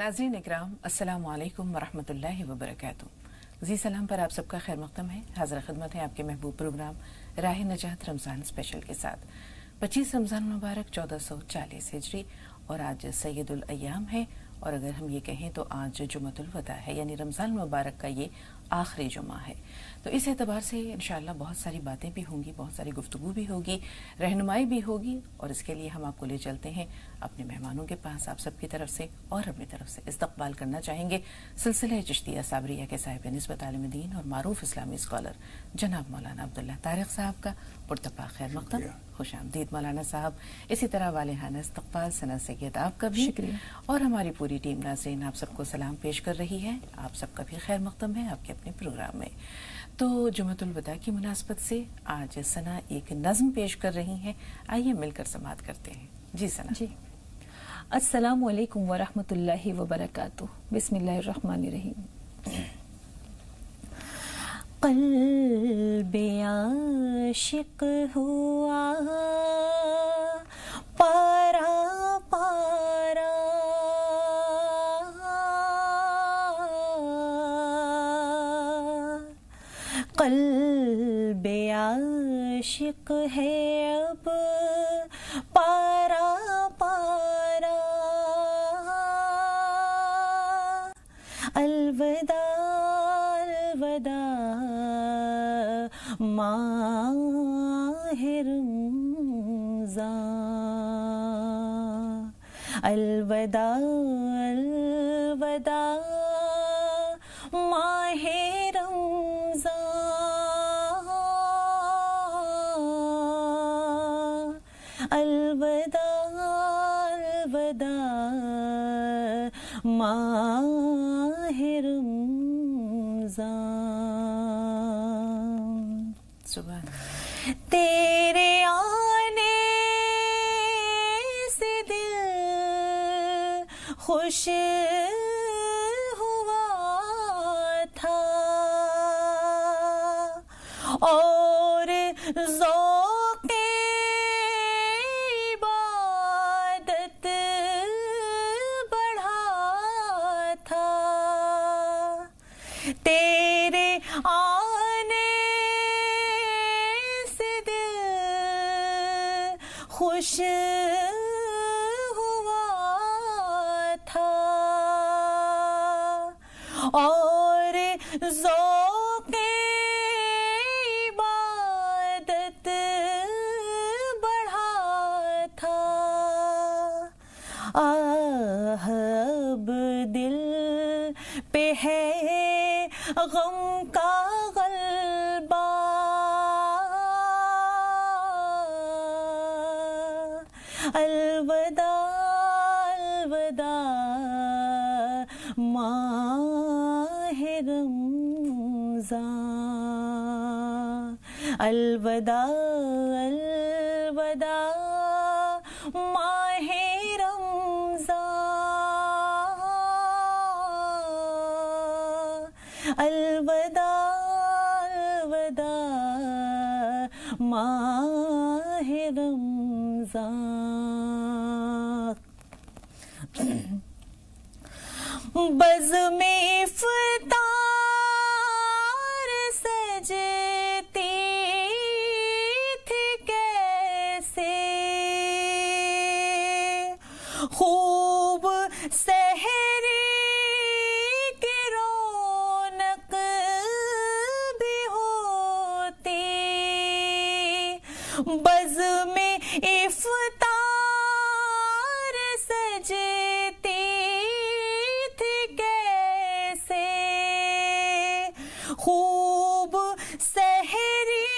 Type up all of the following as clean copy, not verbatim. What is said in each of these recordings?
नाज़रीन इकराम, अस्सलामु अलैकुम वरहमतुल्लाहि वबरकातुहू। जी सलाम पर आप सबका खैर मक़दम है। हाज़िर खिदमत है आपके महबूब प्रोग्राम राह नजात रमज़ान स्पेशल के साथ। 25 रमज़ान मुबारक 1440 हिजरी और आज सैयदुल अय्याम है। और अगर हम ये कहें तो आज जुमअतुल वदा है, यानी रमज़ान मुबारक का ये आखिरी जुमा है। तो इस एतबार से इंशाअल्लाह बहुत सारी बातें भी होंगी, बहुत सारी गुफ्तगू भी होगी, रहनुमाई भी होगी। और इसके लिए हम आपको ले चलते हैं अपने मेहमानों के पास। आप सबकी तरफ से और अपनी तरफ से इस्तकबाल करना चाहेंगे सिलसिला चिश्तिया साबरिया के साहिब निस्बत आलिम दीन और मारूफ इस्लामी स्कॉलर जनाब मौलाना अब्दुल्ला तारिक साहब का पुरतपा खैर मक़दम, खुश आमदीद मौलाना साहब। इसी तरह वालेहाना इस्तकबाल सना सैयद आपका भी शुक्रिया। और हमारी पूरी टीम नाज़रीन आप सबको सलाम पेश कर रही है। आप सबका भी खैर मक़दम है आपके अपने प्रोग्राम में। तो जुमअतुल वदा की मुनासबत से आज सना एक नज़्म पेश कर रही हैं, आइए मिलकर समाअत करते हैं। जी सना। जी, अस्सलामु अलैकुम वरहमतुल्लाहि वबरकातुहू। बिस्मिल्लाहिर्रहमानिर्रहीम। क़ल्बे आशिक़ हुआ पारा पारा, क़ल्बे आशिक़ है अब पारा पारा। अलविदा अलविदा माहे रमज़ान, अलविदा अलविदा माहे रमज़ान, अलविदा अलविदा माहे रमज़ान। सुभान तेरे आने से दिल खुश हुआ था और ज़ौक़े इबादत बढ़ा था। तेरे आने से दिल खुश हुआ था और ज़ौक़े इबादत बढ़ा था। आह अब दिल पे है गम का गलबा, अलविदा अलविदा माहे रमज़ान, अलविदा अलविदा माहे रमज़ान, अलविदा अलविदा माहे रमज़ान। बज़्म इफ़्तार सजती थी कैसे, खूब सहरी की रौनक भी होती। बज़्म इफ़्तार सजती थी कैसे, खूब सहरी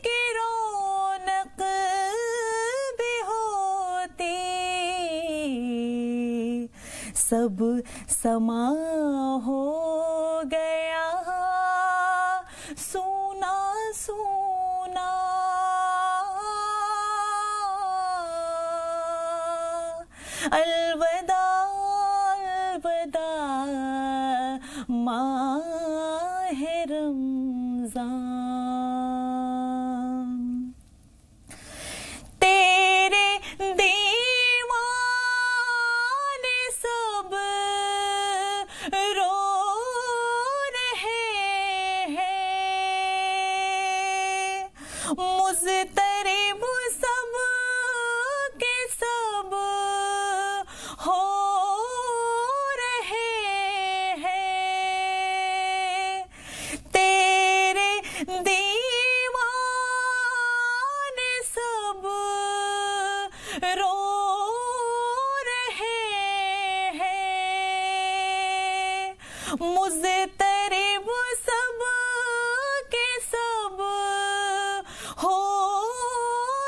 की रौनक भी होती। सब समा हो गया सूना सूना, अलविदा अलविदा माहे रमज़ान। तेरे दीवाने सब مضطرب سب کے سب ہو رہے ہیں، تیرے دیوانے سب رو رہے ہیں، مضطرب سب کے سب ہو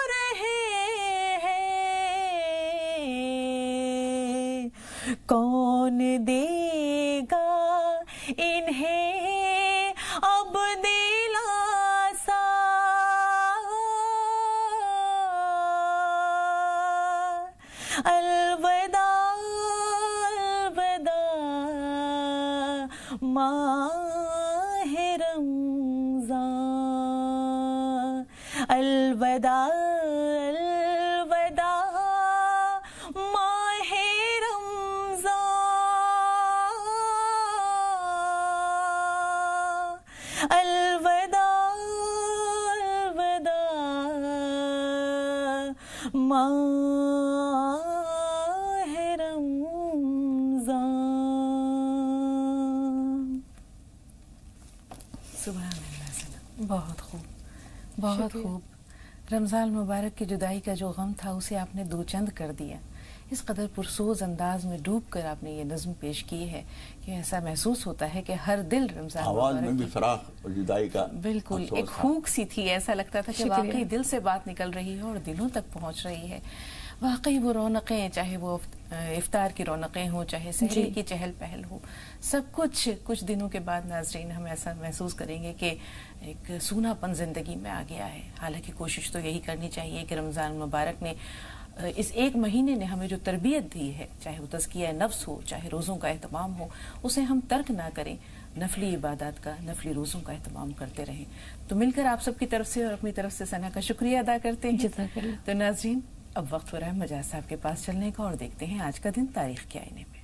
رہے ہیں، کون دے گا انہیں اب دلاسا، الوداع الوداع ماہ رمضان، الوداع الوداع ماہ رمضان، الوداع الوداع ماہ رمضان۔ سبحان اللہ سلام، بہت خوب بہت خوب۔ رمضان مبارک کی جدائی کا جو غم تھا اسے آپ نے دو چند کر دیا، اس قدر پرسوز انداز میں ڈوب کر آپ نے یہ نظم پیش کی ہے کہ ایسا محسوس ہوتا ہے کہ ہر دل رمضان آواز میں مبارک بھی فراق اور جدائی کا بالکل افسوس ایک تھا۔ ہوک سی تھی، ایسا لگتا تھا کہ شکریہ۔ واقعی دل سے بات نکل رہی ہے اور دلوں تک پہنچ رہی ہے۔ واقعی وہ رونقیں، چاہے وہ افطار کی رونقیں ہوں، چاہے سحری کی چہل پہل ہو، سب کچھ دنوں کے بعد ناظرین ہم ایسا محسوس کریں گے کہ ایک سونا پن زندگی میں آ گیا ہے۔ حالانکہ کوشش تو یہی کرنی چاہیے کہ رمضان مبارک نے اس ایک مہینے نے ہمیں جو تربیت دی ہے، چاہے وہ تزکیہ نفس ہو، چاہے روزوں کا اہتمام ہو، اسے ہم ترک نہ کریں، نفلی عبادات کا، نفلی روزوں کا اہتمام کرتے رہیں۔ تو مل کر آپ سب کی طرف سے اور اپنی طرف سے ثنا کا شکریہ ادا کرتے ہیں۔ جزاک اللہ۔ تو ناظرین اب وقت ہو رہا ہے مجاز صاحب کے پاس چلنے کا اور دیکھتے ہیں آج کا دن تاریخ کے آئینے میں۔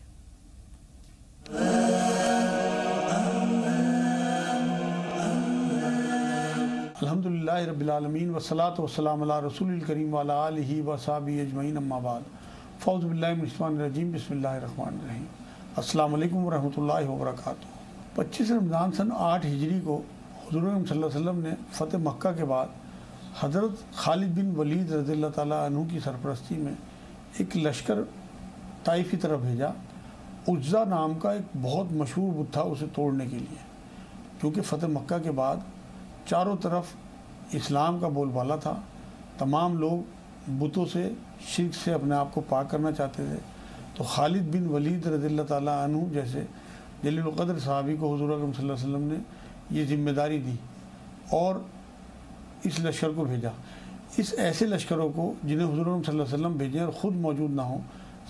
الحمدللہ رب العالمین والصلاة والسلام علی رسول الکریم وعلی آلہ وصحبہ اجمعین، اما بعد، فاعوذ باللہ من الشیطان الرجیم، بسم اللہ الرحمن الرحیم۔ السلام علیکم ورحمۃ اللہ وبرکاتہ۔ 25 رمضان سن 8 ہجری کو حضور صلی اللہ علیہ وسلم نے فتح مکہ کے بعد حضرت خالد بن ولید رضی اللہ تعالیٰ عنہ کی سرپرستی میں ایک لشکر طائف کی طرف بھیجا۔ عزا نام کا ایک بہت مشہور بت تھا اسے توڑنے کے لیے، کیونکہ فتح مکہ کے بعد چاروں طرف اسلام کا بول بالا تھا، تمام لوگ بتوں سے، شرک سے اپنے آپ کو پاک کرنا چاہتے تھے۔ تو خالد بن ولید رضی اللہ تعالیٰ عنہ جیسے جلیل القدر صحابی کو حضور اکرم صلی اللہ علیہ وسلم نے یہ ذمہ داری دی اور اس لشکر کو بھیجا۔ اس ایسے لشکروں کو جنہیں حضور اکرم صلی اللہ علیہ وسلم بھیجیں اور خود موجود نہ ہوں،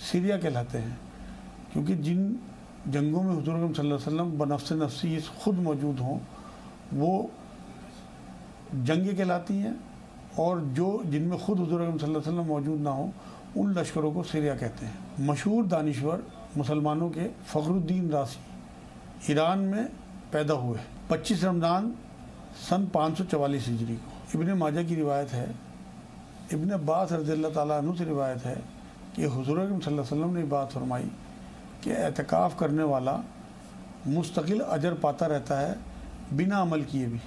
سیریا کہلاتے ہیں، کیونکہ جن جنگوں میں حضور اکرم صلی اللہ علیہ وسلم بنفس نفسی خود موجود ہوں وہ جنگیں کہلاتی ہیں، اور جن میں خود حضور اکرم صلی اللہ علیہ وسلم موجود نہ ہوں ان لشکروں کو سیریا کہتے ہیں۔ مشہور دانشور مسلمانوں کے فخر الدین راسی ایران میں پیدا ہوئے 25 رمضان سن 544 ہجری کو۔ ابن ماجہ کی روایت ہے، ابن عباس رضی اللہ تعالیٰ عنہ سے روایت ہے کہ حضور اکرم صلی اللہ علیہ وسلم نے بات فرمائی کہ اعتکاف کرنے والا مستقل اجر پاتا رہتا ہے بنا عمل کیے بھی،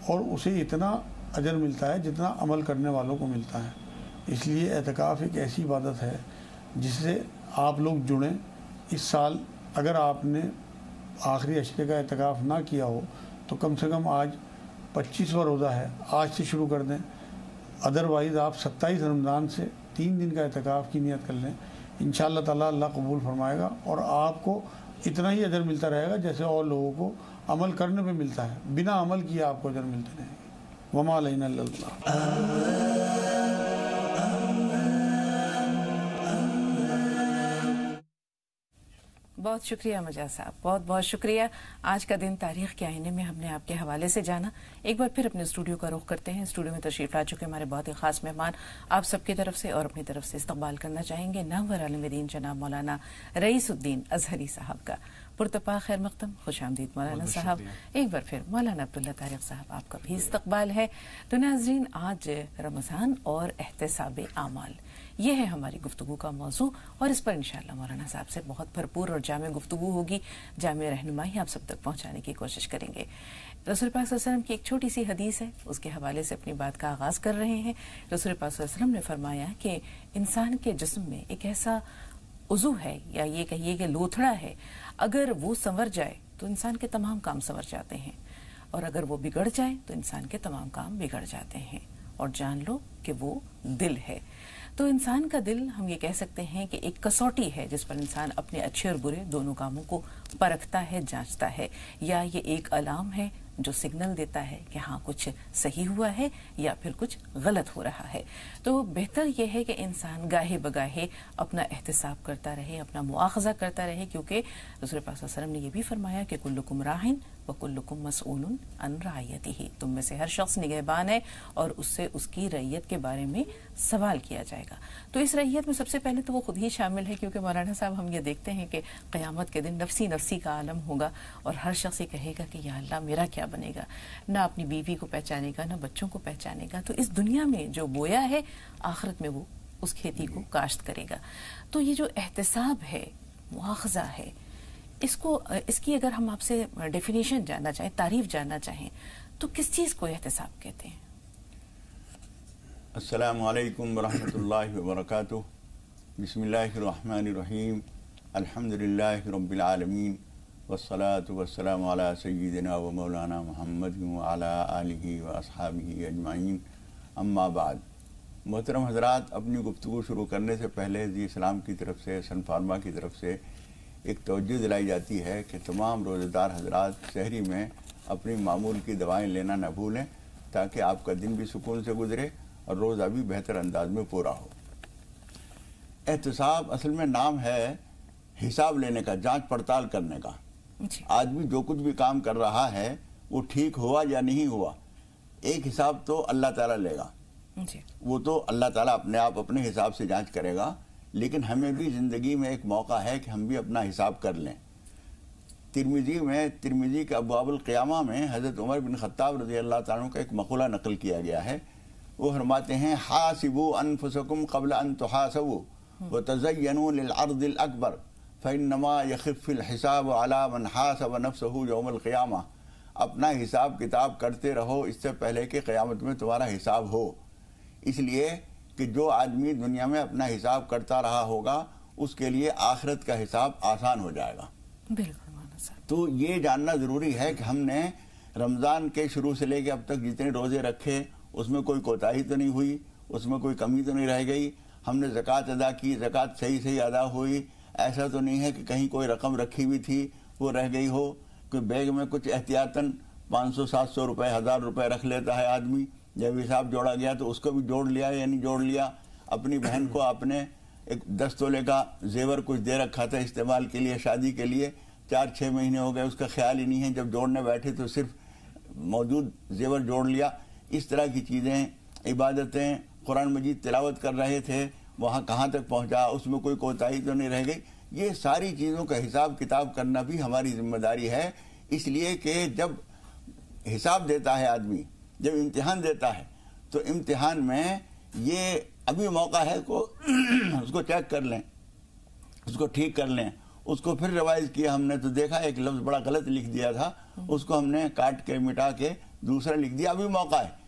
اور اسے اتنا اجر ملتا ہے جتنا عمل کرنے والوں کو ملتا ہے۔ اس لیے اعتکاف ایک ایسی عبادت ہے جس سے آپ لوگ جڑیں۔ اس سال اگر آپ نے آخری عشرے کا اعتکاف نہ کیا ہو تو کم سے کم آج 25واں روزہ ہے، آج سے شروع کر دیں، ادروائز آپ 27 رمضان سے 3 دن کا اعتکاف کی نیت کر لیں، انشاءاللہ تعالیٰ اللہ قبول فرمائے گا، اور آپ کو اتنا ہی اجر ملتا رہے گا جیسے اور لوگوں کو عمل کرنے پہ ملتا ہے، بنا عمل کیے آپ کو اجر ملتے رہیں گے۔ وما علینا الا البلاغ۔ बहुत शुक्रिया मजाज साहब, बहुत बहुत शुक्रिया। आज का दिन तारीख के आईने में हमने आपके हवाले से जाना। एक बार फिर अपने स्टूडियो का रुख करते हैं। स्टूडियो में तशरीफ ला चुके हमारे बहुत ही खास मेहमान, आप सबकी तरफ से और अपनी तरफ से इस्तकबाल करना चाहेंगे नामवर आलिम दीन जनाब मौलाना रईसुद्दीन अजहरी साहब का। पुरतपा खैर मक़दम, खुश आमदीद मौलाना साहब। एक बार फिर मौलाना अब्दुल्ला तारिक साहब, आपका भी इस्तकबाल है। तो नाज़रीन, आज रमज़ान और एहतिसाब आमाल, ये है हमारी गुफ्तगू का मौजू और इस पर इंशाअल्लाह मौलाना साहब से बहुत भरपूर और जामे गुफ्तगू होगी, जामे रहनुमाई आप सब तक पहुंचाने की कोशिश करेंगे। रसूल पाक सल्लल्लाहु अलैहि वसल्लम की एक छोटी सी हदीस है, उसके हवाले से अपनी बात का आगाज़ कर रहे हैं। रसूल पाक सल्लल्लाहु अलैहि वसल्लम ने फरमाया कि इंसान के जिस्म में एक ऐसा उज़ू है, या ये कहिए कि लोथड़ा है, अगर वो संवर जाए तो इंसान के तमाम काम संवर जाते हैं, और अगर वो बिगड़ जाए तो इंसान के तमाम काम बिगड़ जाते हैं। और जान लो कि वो दिल है। तो इंसान का दिल, हम ये कह सकते हैं कि एक कसौटी है जिस पर इंसान अपने अच्छे और बुरे दोनों कामों को परखता है, जांचता है, या ये एक अलार्म है जो सिग्नल देता है कि हाँ कुछ सही हुआ है या फिर कुछ गलत हो रहा है। तो बेहतर यह है कि इंसान गाहे बगाहे अपना एहतिसाब करता रहे, अपना मुआखजा करता रहे, क्योंकि रसूल पाक सल्लल्लाहु अलैहि वसल्लम ने यह भी फरमाया कि कुल्लुकुम राहिन व कुल्लुकुम मसऊलुन अन रअयतिही, तुम में से हर शख्स निगहबान है और उससे उसकी रैयत के बारे में सवाल किया जाएगा। तो इस रैयत में सबसे पहले तो वो खुद ही शामिल है, क्योंकि मौलाना साहब हम ये देखते हैं कि क़यामत के दिन नफसी नफसी का आलम होगा और हर शख्स ये कहेगा कि या अल्लाह मेरा क्या बनेगा, ना अपनी बीवी को पहचानेगा, ना बच्चों को पहचानेगा। तो इस दुनिया में जो बोया है, आखिरत में वो उस खेती को काश्त करेगा। तो ये जो एहतिसाब है, मुआखजा है, इसकी अगर हम आपसे डेफिनेशन जानना चाहें, तारीफ जानना चाहें, तो किस चीज को एहतिसाब कहते हैं? अस्सलामु अलैकुम वरहमतुल्लाहि वबरकातुहू। बिस्मिल्लाहिर्रहमानिर्रहीम। अल्हम्दुलिल्लाहि रब्बिल आलमीन वस्सलातु वस्सलामु अला सय्यिदिना व मौलाना मुहम्मद व अला आलिहि व अस्हाबिहि अजमाइन, अम्मा बाद। मोहतरम हज़रात, अपनी गुफ्तगू शुरू करने से पहले जी इस्लाम की तरफ से, सन फार्मा की तरफ से एक तवज्जो दिलाई जाती है कि तमाम रोज़ेदार हज़रात सहरी में अपनी मामूल की दवाएं लेना न भूलें, ताकि आपका दिन भी सुकून से गुजरे और रोज़ा भी बेहतर अंदाज में पूरा हो। एहतिसाब असल में नाम है हिसाब लेने का, जांच पड़ताल करने का। आदमी जो कुछ भी काम कर रहा है वो ठीक हुआ या नहीं हुआ, एक हिसाब तो अल्लाह ताला लेगा, वो तो अल्लाह ताला अपने आप अपने हिसाब से जांच करेगा। लेकिन हमें भी ज़िंदगी में एक मौका है कि हम भी अपना हिसाब कर लें। तिरमिज़ी के अब्वाबुल क़ियामा में हज़रत उमर बिन ख़त्ताब रज़ियल्लाहु ताला अन्हु का एक मक़ूला नक़ल किया गया है। वो फरमाते हैं, हासिबू अनफुसकुम क़ब्ल अन तुहासबू व तज़य्यनू लिल अर्दिल अकबर फ़इन्नमा यख़िफ़्फ़ुल हिसाब अला मन हासब नफ़्सहू यौमल क़ियामा। अपना हिसाब किताब करते रहो इससे पहले कि क़यामत में तुम्हारा हिसाब हो। इसलिए कि जो आदमी दुनिया में अपना हिसाब करता रहा होगा उसके लिए आखिरत का हिसाब आसान हो जाएगा। तो ये जानना ज़रूरी है कि हमने रमज़ान के शुरू से लेकर अब तक जितने रोज़े रखे उसमें कोई कोताही तो नहीं हुई, उसमें कोई कमी तो नहीं रह गई। हमने ज़कात अदा की, ज़कात सही अदा हुई। ऐसा तो नहीं है कि कहीं कोई रकम रखी हुई थी वो रह गई हो। कोई बैग में कुछ एहतियातन 500-700 रुपये, 1000 रुपये रख लेता है आदमी, जब हिसाब जोड़ा गया तो उसको भी जोड़ लिया या नहीं जोड़ लिया। अपनी बहन को आपने एक 10 तोले का जेवर कुछ दे रखा था इस्तेमाल के लिए, शादी के लिए, 4-6 महीने हो गए, उसका ख्याल ही नहीं है, जब जोड़ने बैठे तो सिर्फ मौजूद जेवर जोड़ लिया। इस तरह की चीज़ें, इबादतें, कुरान मजीद तिलावत कर रहे थे, वहाँ कहाँ तक पहुँचा, उसमें कोई कोताही तो नहीं रह गई। ये सारी चीज़ों का हिसाब किताब करना भी हमारी जिम्मेदारी है। इसलिए कि जब हिसाब देता है आदमी, जब इम्तिहान देता है, तो इम्तिहान में ये अभी मौका है को उसको चेक कर लें, उसको ठीक कर लें। उसको फिर रिवाइज किया हमने तो देखा एक लफ्ज़ बड़ा गलत लिख दिया था, उसको हमने काट के मिटा के दूसरा लिख दिया। अभी मौका है।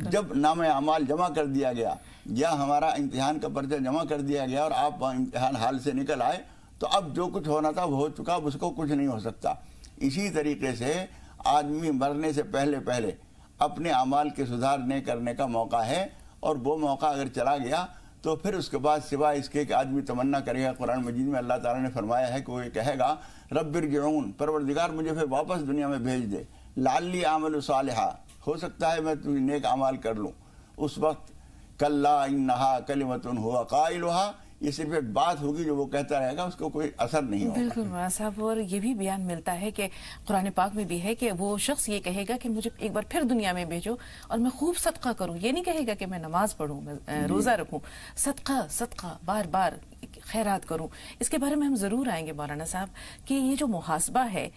जब नाम अमाल जमा कर दिया गया या हमारा इम्तिहान का पर्चा जमा कर दिया गया और आप इम्तिहान हाल से निकल आए, तो अब जो कुछ होना था वो हो चुका, अब उसको कुछ नहीं हो सकता। इसी तरीके से आदमी मरने से पहले अपने अमाल के सुधारने करने का मौका है, और वो मौका अगर चला गया तो फिर उसके बाद सिवाय इसके कि आदमी तमन्ना करेगा। कुरान मजीद में अल्लाह ताला ने फरमाया है कि वो ये कहेगा, रब्बिरजिऊन, परवरदिगार मुझे फिर वापस दुनिया में भेज दे, लाली आमल सालिहा, हो सकता है मैं तुझे नेक अमाल कर लूँ। उस वक्त कल्ला इन्नहा कलिमतुन हुवा काइलुहा, ये सिर्फ एक बात होगी जो वो कहता रहेगा, उसको कोई असर नहीं होगा। बिल्कुल मौलाना साहब, और ये भी बयान मिलता है कि कुरान पाक में भी है कि वो शख्स ये कहेगा कि मुझे एक बार फिर दुनिया में भेजो और मैं खूब सदका करूं। ये नहीं कहेगा कि मैं नमाज पढ़ूं, मैं रोजा रखूं, सदका सदका बार बार खैरात करूं। इसके बारे में हम जरूर आएंगे मौलाना साहब कि ये जो मुहासबा है,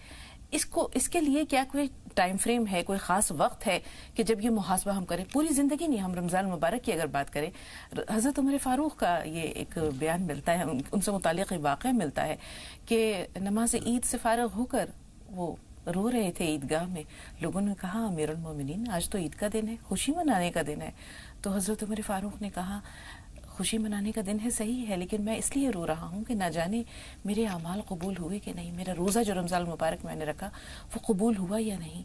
इसके लिए क्या कोई टाइम फ्रेम है, कोई खास वक्त है कि जब ये मुहासबा हम करें? पूरी जिंदगी नहीं, हम रमजान मुबारक की अगर बात करें, हजरत उमर फारूक का ये एक बयान मिलता है, उनसे मुतालिक वाक़या मिलता है कि नमाज ईद से फारग होकर वो रो रहे थे ईदगाह में। लोगों ने कहा अमीरुल मोमिनीन, आज तो ईद का दिन है, खुशी मनाने का दिन है। तो हजरत उमर फारूक ने कहा खुशी मनाने का दिन है, सही है, लेकिन मैं इसलिए रो रहा हूँ कि ना जाने मेरे अमाल कबूल हुए कि नहीं, मेरा रोज़ा जो रमज़ान मुबारक मैंने रखा वो कबूल हुआ या नहीं।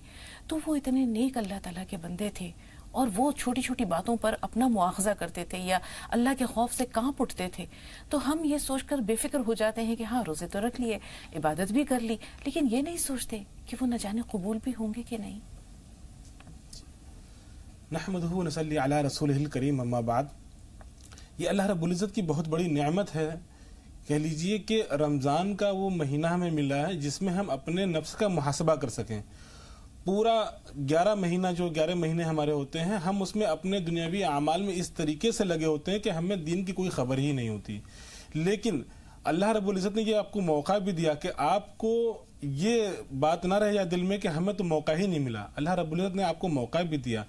तो वो इतने नेक अल्लाह ताला के बंदे थे और वो छोटी छोटी बातों पर अपना मुआखजा करते थे या अल्लाह के खौफ से कांप उठते थे। तो हम ये सोचकर बेफिक्र हो जाते हैं कि हाँ रोज़े तो रख लिए, इबादत भी कर ली, लेकिन ये नहीं सोचते कि वो न जाने कबूल भी होंगे कि नहीं। नहमदुहु व नसल्ली अला रसूलिहिल करीम, अम्मा बाद। ये अल्लाह रब्बुल इज़्ज़त की बहुत बड़ी नेमत है। कह लीजिए कि रमज़ान का वो महीना हमें मिला है जिसमें हम अपने नफ्स का मुहासबा कर सकें। पूरा 11 महीना, जो 11 महीने हमारे होते हैं, हम उसमें अपने दुनियावी आमाल में इस तरीके से लगे होते हैं कि हमें दीन की कोई खबर ही नहीं होती। लेकिन अल्लाह रब्बुल इज़्ज़त ने ये आपको मौका भी दिया कि आपको ये बात ना रह जाए दिल में कि हमें तो मौका ही नहीं मिला। अल्लाह रब्बुल इज़्ज़त ने आपको मौका भी दिया,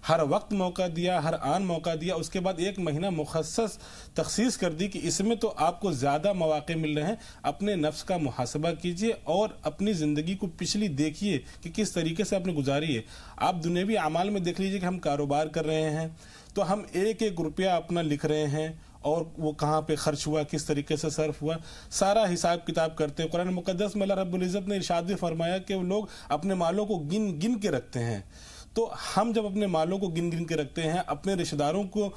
हर वक्त मौका दिया, हर आन मौका दिया। उसके बाद एक महीना मुखस्सस तखसीस कर दी कि इसमें तो आपको ज़्यादा मौके मिल रहे हैं। अपने नफ्स का मुहासबा कीजिए और अपनी ज़िंदगी को पिछली देखिए कि किस तरीके से आपने गुजारी है। आप दुनियावी अमाल में देख लीजिए कि हम कारोबार कर रहे हैं तो हम एक एक रुपया अपना लिख रहे हैं और वो कहाँ पे खर्च हुआ, किस तरीके से सर्फ हुआ, सारा हिसाब किताब करते हैं। कुरान मुक़द्दस में अल्लाह रब्बुल इज़्ज़त ने इरशाद भी फरमाया कि वो लोग अपने मालों को गिन गिन के रखते हैं। तो हम जब अपने मालों को गिन गिन के रखते हैं, अपने रिश्तेदारों को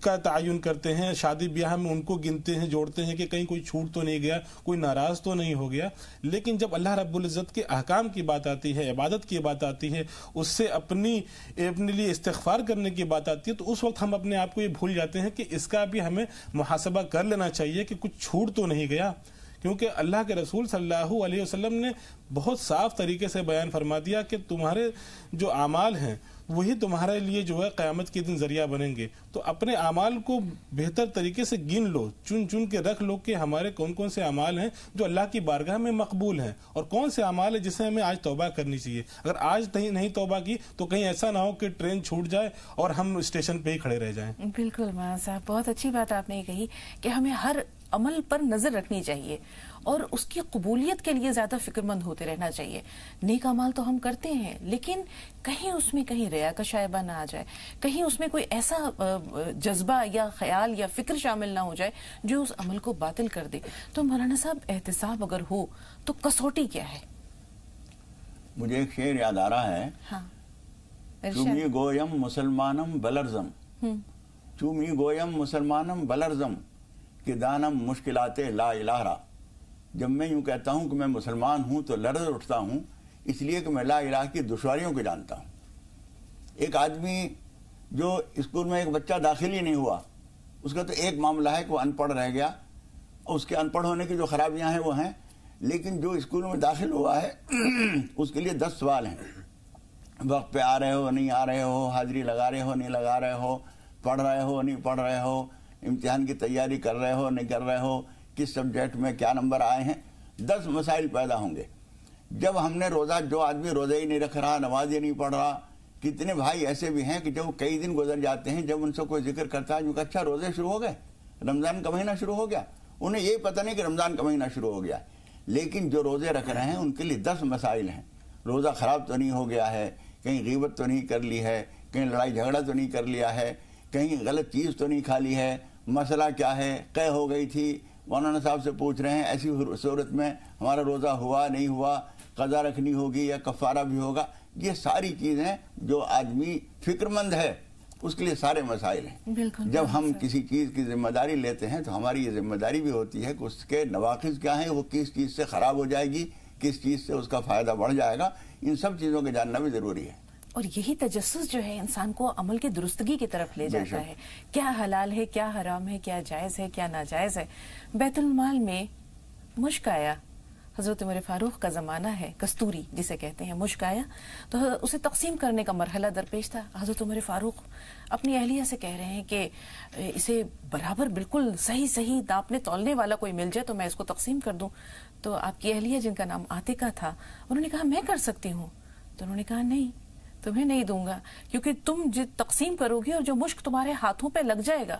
का तयन करते हैं, शादी ब्याह में उनको गिनते हैं, जोड़ते हैं कि कहीं कोई छूट तो नहीं गया, कोई नाराज़ तो नहीं हो गया। लेकिन जब अल्लाह रब्बुल इज़्ज़त के अहकाम की बात आती है, इबादत की बात आती है, उससे अपने लिए इस्तिग़फ़ार करने की बात आती है, तो उस वक्त हम अपने आप को ये भूल जाते हैं कि इसका भी हमें मुहासबा कर लेना चाहिए कि कुछ छूट तो नहीं गया। क्योंकि अल्लाह के रसूल सल्लल्लाहु अलैहि वसल्लम ने बहुत साफ तरीके से बयान फरमा दिया कि तुम्हारे जो आमाल हैं वही तुम्हारे लिए जो है क़यामत के दिन ज़रिया बनेंगे। तो अपने आमाल को बेहतर तरीके से गिन लो, चुन चुन के रख लो कि हमारे कौन कौन से आमाल हैं जो अल्लाह की बारगाह में मकबूल हैं और कौन से आमाल है जिसे हमें आज तौबा करनी चाहिए। अगर आज नहीं तौबा की तो कहीं ऐसा ना हो कि ट्रेन छूट जाए और हम स्टेशन पे ही खड़े रह जाएं। बिल्कुल मौलाना साहब, बहुत अच्छी बात आपने ये कही कि हमें हर अमल पर नजर रखनी चाहिए और उसकी कबूलियत के लिए ज्यादा फिक्रमंद होते रहना चाहिए। नेक अमाल तो हम करते हैं, लेकिन कहीं उसमें कहीं रिया का शायबा ना आ जाए, कहीं उसमें कोई ऐसा जज्बा या ख्याल या फिक्र शामिल ना हो जाए जो उस अमल को बातिल कर दे। तो मौलाना साहब, एहतिसाब अगर हो तो कसौटी क्या है? मुझे एक शेर याद आ रहा है। हाँ, चूमी गोयम मुसलमानम बलरजम, चूमी गोयम मुसलमानम बलरजम कि दानम मुश्किलाते ला इलाहा। जब मैं यूँ कहता हूँ कि मैं मुसलमान हूँ तो लर्ज़ उठता हूँ, इसलिए कि मैं ला इलाहा की दुश्वारियों को जानता हूँ। एक आदमी जो स्कूल में एक बच्चा दाखिल ही नहीं हुआ, उसका तो एक मामला है कि वो अनपढ़ रह गया और उसके अनपढ़ होने की जो खराबियाँ हैं वो हैं, लेकिन जो स्कूल में दाखिल हुआ है उसके लिए 10 सवाल हैं। वक्त पे आ रहे हो नहीं आ रहे हो, हाजिरी लगा रहे हो नहीं लगा रहे हो, पढ़ रहे हो नहीं पढ़ रहे हो, इम्तिहान की तैयारी कर रहे हो नहीं कर रहे हो, किस सब्जेक्ट में क्या नंबर आए हैं। 10 मसाइल पैदा होंगे। जब हमने रोज़ा, जो आदमी रोज़ा ही नहीं रख रहा, नमाज ही नहीं पढ़ रहा, कितने भाई ऐसे भी हैं कि जब कई दिन गुजर जाते हैं, जब उनसे कोई जिक्र करता है जो अच्छा रोज़े शुरू हो गए, रमज़ान का महीना शुरू हो गया, उन्हें यही पता नहीं कि रमज़ान का महीना शुरू हो गया। लेकिन जो रोज़े रख रहे हैं उनके लिए 10 मसाइल हैं। रोज़ा ख़राब तो नहीं हो गया है, कहीं ग़ीबत तो नहीं कर ली है, कहीं लड़ाई झगड़ा तो नहीं कर लिया है, कहीं गलत चीज़ तो नहीं खा ली है, मसला क्या है, क़य हो गई थी, मौलाना साहब से पूछ रहे हैं ऐसी सूरत में हमारा रोज़ा हुआ नहीं हुआ, क़ज़ा रखनी होगी या कफ़ारा भी होगा। ये सारी चीज़ें जो आदमी फ़िक्रमंद है उसके लिए सारे मसाइल हैं। जब हम किसी चीज़ की ज़िम्मेदारी लेते हैं तो हमारी ये ज़िम्मेदारी भी होती है कि उसके नवाक़िज़ क्या हैं, वो किस चीज़ से ख़राब हो जाएगी, किस चीज़ से उसका फ़ायदा बढ़ जाएगा, इन सब चीज़ों को जानना भी ज़रूरी है। اور یہی تجسس جو ہے انسان کو عمل کی درستگی کی طرف لے جاتا ہے. کیا حلال ہے، کیا حرام ہے، کیا جائز ہے، کیا ناجائز ہے. بیت المال میں مشک آیا، حضرت عمر فاروق کا زمانہ ہے، کستوری جسے کہتے ہیں، مشک آیا تو اسے تقسیم کرنے کا مرحلہ درپیش تھا. حضرت عمر فاروق اپنی اہلیہ سے کہہ رہے ہیں کہ اسے برابر بالکل صحیح ناپنے تولنے والا کوئی مل جائے تو میں اس کو تقسیم کر دوں. تو آپ کی اہلیہ جن کا نام عاتقہ تھا، انہوں نے کہا میں کر سکتی ہوں. تو انہوں نے کہا نہیں، تمہیں نہیں دوں گا، کیونکہ تم جو تقسیم کرو گی اور جو مشک تمہارے ہاتھوں پہ لگ جائے گا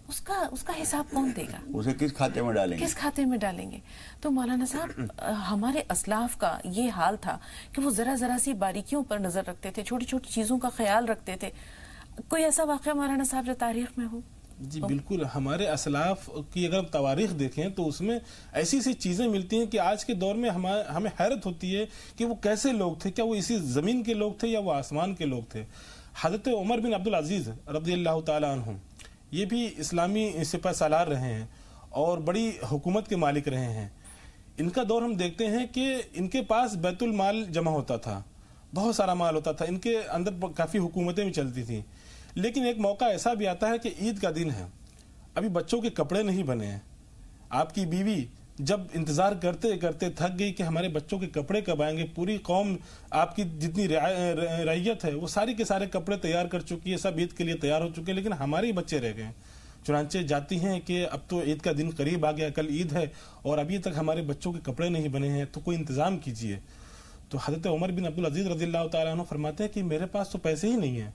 اس کا حساب کون دے گا، اسے کس کھاتے میں ڈالیں گے، کس کھاتے میں ڈالیں گے. تو مولانا صاحب ہمارے اسلاف کا یہ حال تھا کہ وہ ذرا سی باریکیوں پر نظر رکھتے تھے، چھوٹی چھوٹی چیزوں کا خیال رکھتے تھے. کوئی ایسا واقعہ مولانا صاحب جو تاریخ میں ہو؟ جی بالکل، ہمارے اسلاف کی اگر تواریخ دیکھیں تو اس میں ایسی چیزیں ملتی ہیں کہ آج کے دور میں ہمیں حیرت ہوتی ہے کہ وہ کیسے لوگ تھے، کیا وہ اسی زمین کے لوگ تھے یا وہ آسمان کے لوگ تھے. حضرت عمر بن عبدالعزیز رضی اللہ تعالی عنہ یہ بھی اسلامی سپہ سالار رہے ہیں اور بڑی حکومت کے مالک رہے ہیں. ان کا دور ہم دیکھتے ہیں کہ ان کے پاس بیت المال جمع ہوتا تھا، بہت سارا مال ہوتا تھا، ان کے اندر کافی حکومتیں بھی چلتی تھیں. لیکن ایک موقع ایسا بھی آتا ہے کہ عید کا دن ہے، ابھی بچوں کے کپڑے نہیں بنے ہیں. آپ کی بیوی جب انتظار کرتے کرتے تھک گئی کہ ہمارے بچوں کے کپڑے کب آئیں گے، پوری قوم آپ کی جتنی رعیت ہے وہ ساری کے سارے کپڑے تیار کر چکی ہے، سب عید کے لیے تیار ہو چکے ہیں، لیکن ہمارے ہی بچے رہ گئے. چنانچہ جاتی ہیں کہ اب تو عید کا دن قریب آ گیا، کل عید ہے اور ابھی تک ہمارے بچوں کے کپڑے نہیں بنے ہیں، تو کوئی انتظام کیجیے. تو حضرت عمر بن عبدالعزیز رضی اللہ تعالیٰ عنہ فرماتے ہیں کہ میرے پاس تو پیسے ہی نہیں ہیں،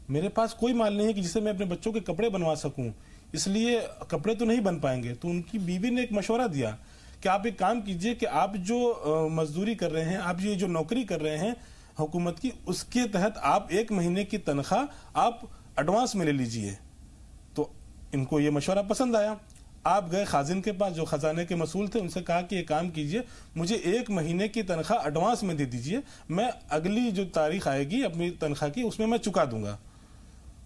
میرے پاس کوئی مال نہیں ہے کہ جسے میں اپنے بچوں کے کپڑے بنوا سکوں، اس لیے کپڑے تو نہیں بن پائیں گے. تو ان کی بیوی نے ایک مشورہ دیا کہ آپ ایک کام کیجئے کہ آپ جو مزدوری کر رہے ہیں، آپ یہ جو نوکری کر رہے ہیں حکومت کی، اس کے تحت آپ 1 مہینے کی تنخواہ آپ ایڈوانس میں لے لیجئے. تو ان کو یہ مشورہ پسند آیا. آپ گئے خازن کے پاس جو خزانے کے مسئول تھے، ان سے کہا کہ یہ کام کیجئے، مجھے 1 مہینے کی تنخواہ ایڈوانس میں دے دیجئے، میں اگلی جو تاریخ آئے گی اپنی تنخواہ کی اس میں میں چکا دوں گا.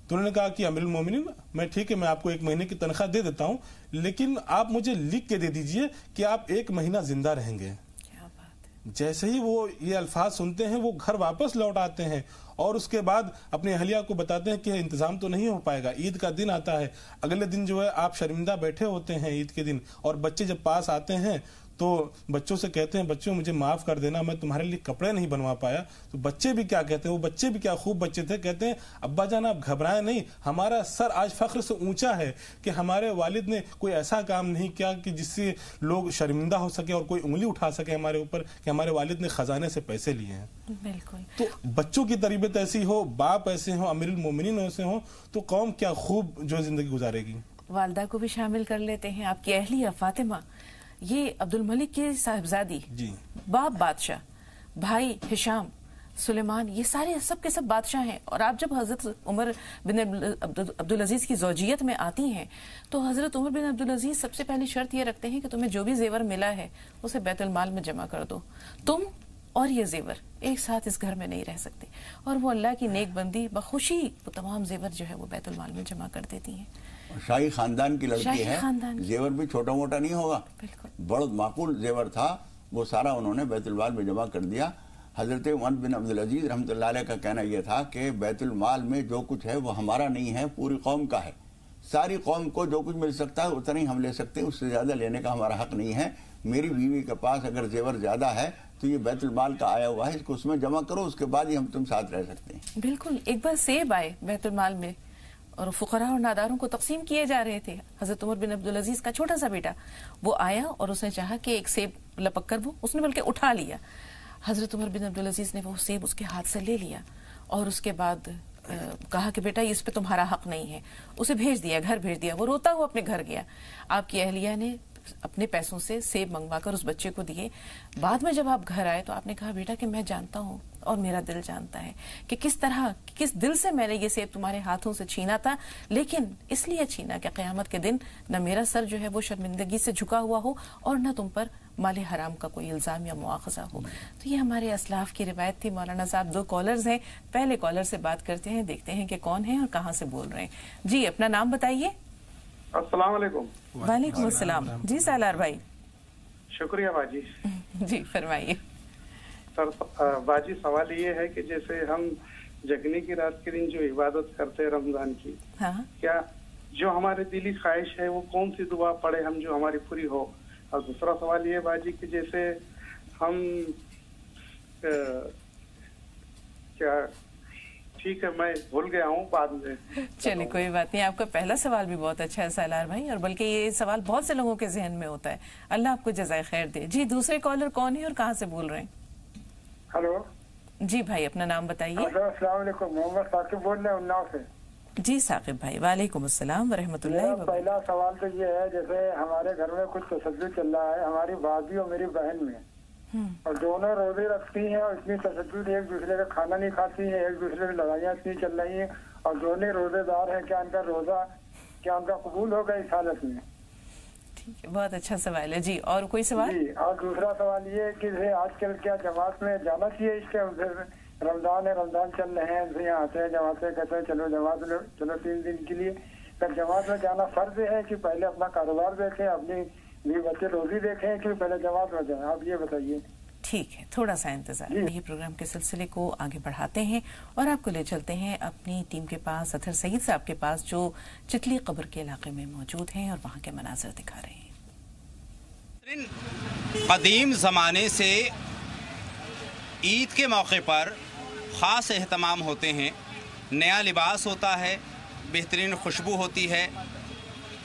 تو انہوں نے کہا کہ امیر المومنین میں ٹھیک ہے، میں آپ کو 1 مہینے کی تنخواہ دے دیتا ہوں، لیکن آپ مجھے لکھ کے دے دیجئے کہ آپ 1 مہینہ زندہ رہیں گے. جیسے ہی وہ یہ الفاظ سنتے ہیں وہ گھر واپس لوٹ آتے ہیں اور اس کے بعد اپنی اہلیہ کو بتاتے ہیں کہ انتظام تو نہیں ہو پائے گا، عید کا دن آتا ہے. اگلے دن جو ہے آپ شرمندہ بیٹھے ہوتے ہیں عید کے دن، اور بچے جب پاس آتے ہیں تو بچوں سے کہتے ہیں بچوں مجھے معاف کر دینا، میں تمہارے لیے کپڑے نہیں بنوا پایا. تو بچے بھی کیا کہتے ہیں، وہ بچے بھی کیا خوب بچے تھے، کہتے ہیں ابا جان آپ گھبرائیں نہیں، ہمارا سر آج فخر سے اونچا ہے کہ ہمارے والد نے کوئی ایسا کام نہیں کیا کہ جس سے لوگ شرمندہ ہو سکے اور کوئی انگلی اٹھا سکے ہمارے اوپر کہ ہمارے والد نے خزانے سے پیسے لیے ہیں. بالکل. تو بچوں کی تربیت ایسی ہو، باپ ایسے ہوں، امیر المومنین ایسے ہوں، تو قوم کیا خوب جو زندگی گزارے گی. والدہ کو بھی شامل کر لیتے ہیں. آپ کی اہلیہ فاطمہ یہ عبد الملک کی صاحبزادی، جی، باپ بادشاہ، بھائی ہشام، سلیمان، یہ سارے سب کے سب بادشاہ ہیں. اور آپ جب حضرت عمر بن عبدالعزیز کی زوجیت میں آتی ہیں تو حضرت عمر بن عبدالعزیز سب سے پہلی شرط یہ رکھتے ہیں کہ تمہیں جو بھی زیور ملا ہے اسے بیت المال میں جمع کر دو، تم اور یہ زیور ایک ساتھ اس گھر میں نہیں رہ سکتے. اور وہ اللہ کی نیک بندی بخوشی وہ تمام زیور جو ہے وہ بیت المال میں جمع کر دیتی ہیں. شاہی خاندان کی لڑکی ہے، زیور بھی چھوٹا موٹا نہیں ہوگا، بڑا معقول زیور تھا، وہ سارا انہوں نے بیت المال میں جمع کر دیا. حضرت عمر بن عبدالعزیز رحمۃ اللہ علیہ کا کہنا یہ تھا کہ بیت المال میں جو کچھ ہے وہ ہمارا نہیں ہے، پوری قوم کا ہے. ساری قوم کو جو کچھ مل سکتا ہے اتنا ہی ہم لے سکتے ہیں، اس سے زیادہ لینے کا ہمارا حق نہیں ہے. میری بیوی کے پاس اگر زیور زیادہ ہے تو یہ بیت المال کا آیا ہوا ہے، اس کو اس میں جمع کرو، اس کے بعد ہی ہم تم ساتھ رہ سکتے ہیں. بالکل. ایک بار سیب آئے بیت المال میں اور فقراء اور ناداروں کو تقسیم کیے جا رہے تھے. حضرت عمر بن عبدالعزیز کا چھوٹا سا بیٹا وہ آیا اور اس نے چاہا کہ ایک سیب لپک کر اس نے بلکہ اٹھا لیا. حضرت عمر بن عبدالعزیز نے وہ سیب اس کے ہاتھ سے لے لیا اور اس کے بعد کہا کہ بیٹا اس پہ تمہارا حق نہیں ہے. اسے بھیج دیا، گھر بھیج دیا. وہ روتا ہوا اپنے گھر گیا. آپ کی اہلیہ نے اپنے پیسوں سے سیب منگوا کر اس بچے کو دیے. بعد میں جب آپ گھر آئے تو آپ نے کہا بیٹا کہ میں جانتا ہوں اور میرا دل جانتا ہے کہ کس طرح کس دل سے میں نے یہ سیب تمہارے ہاتھوں سے چھینا تھا، لیکن اس لیے چھینا کہ قیامت کے دن نہ میرا سر جو ہے وہ شرمندگی سے جھکا ہوا ہو اور نہ تم پر مال حرام کا کوئی الزام یا مواخذہ ہو. تو یہ ہمارے اسلاف کی روایت تھی. مولانا صاحب 2 کالرز ہیں، پہلے کالر سے بات کرتے ہیں، دیکھتے ہیں کہ کون ہیں اور کہاں سے بول رہے ہیں. جی اپنا نام بتائیے. السلام علیکم. وعلیکم السلام. جی سالار بھائی. شکریہ باجی. جی فرمائیے. सर बाजी सवाल ये है कि जैसे हम जगने की रात के दिन जो इबादत करते हैं रमजान की, हाँ क्या जो हमारे दिली ख्वाहिश है वो कौन सी दुआ पढ़े हम जो हमारी पूरी हो? और दूसरा सवाल ये बाजी कि जैसे हम क्या, ठीक है मैं भूल गया हूँ बाद में। चलिए कोई बात नहीं, आपका पहला सवाल भी बहुत अच्छा है सालार भाई, और बल्कि ये सवाल बहुत से लोगों के जहन में होता है। अल्लाह आपको जज़ाए खैर दे। जी दूसरे कॉलर कौन है और कहाँ से बोल रहे हैं? हेलो जी भाई अपना नाम बताइए। अस्सलाम वालेकुम, मोहम्मद साकिब बोल रहे हैं उन्नाव से। जी साकिब भाई, वालेकुम अस्सलाम व रहमतुल्लाहि मेरा व पहला सवाल तो ये है, जैसे हमारे घर में कुछ तशद्दुद चल रहा है हमारी भाभी और मेरी बहन में, और दोनों रोजे रखती हैं और इतनी तशद्दुद, एक दूसरे का खाना नहीं खाती हैं, एक दूसरे की लड़ाइयाँ इतनी चल रही हैं, और दोनों रोजेदार हैं, क्या उनका रोजा क्या उनका कबूल होगा इस हालत में? ठीक है, बहुत अच्छा सवाल है जी। और कोई सवाल? जी, और दूसरा सवाल ये है कि आजकल क्या जमात में जाना चाहिए? इसके रमजान है, रमजान चल रहे हैं, यहाँ आते हैं जमात से, कहते हैं चलो जमात में, चलो 3 दिन के लिए, पर जमात में जाना फर्ज है कि पहले अपना कारोबार देखें, अपनी भी बच्चे रोजी देखें, कि पहले जमात में जाए? आप ये बताइए। ठीक है, थोड़ा सा इंतजार। ये प्रोग्राम के सिलसिले को आगे बढ़ाते हैं और आपको ले चलते हैं अपनी टीम के पास, अतहर सईद साहब के पास, जो चितली कब्र के इलाके में मौजूद हैं और वहाँ के मनाजर दिखा रहे हैं। कदीम ज़माने से ईद के मौके पर ख़ास एहतमाम होते हैं, नया लिबास होता है, बेहतरीन खुशबू होती है,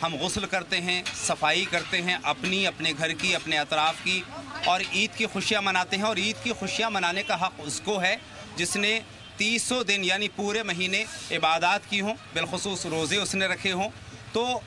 हम गुस्ल करते हैं, सफाई करते हैं अपनी, अपने घर की, अपने अतराफ़ की, और ईद की खुशियाँ मनाते हैं। और ईद की खुशियाँ मनाने का हक़ उसको है जिसने 300 दिन यानी पूरे महीने इबादत की हों, बिलखुसूस रोज़े उसने रखे हों। तो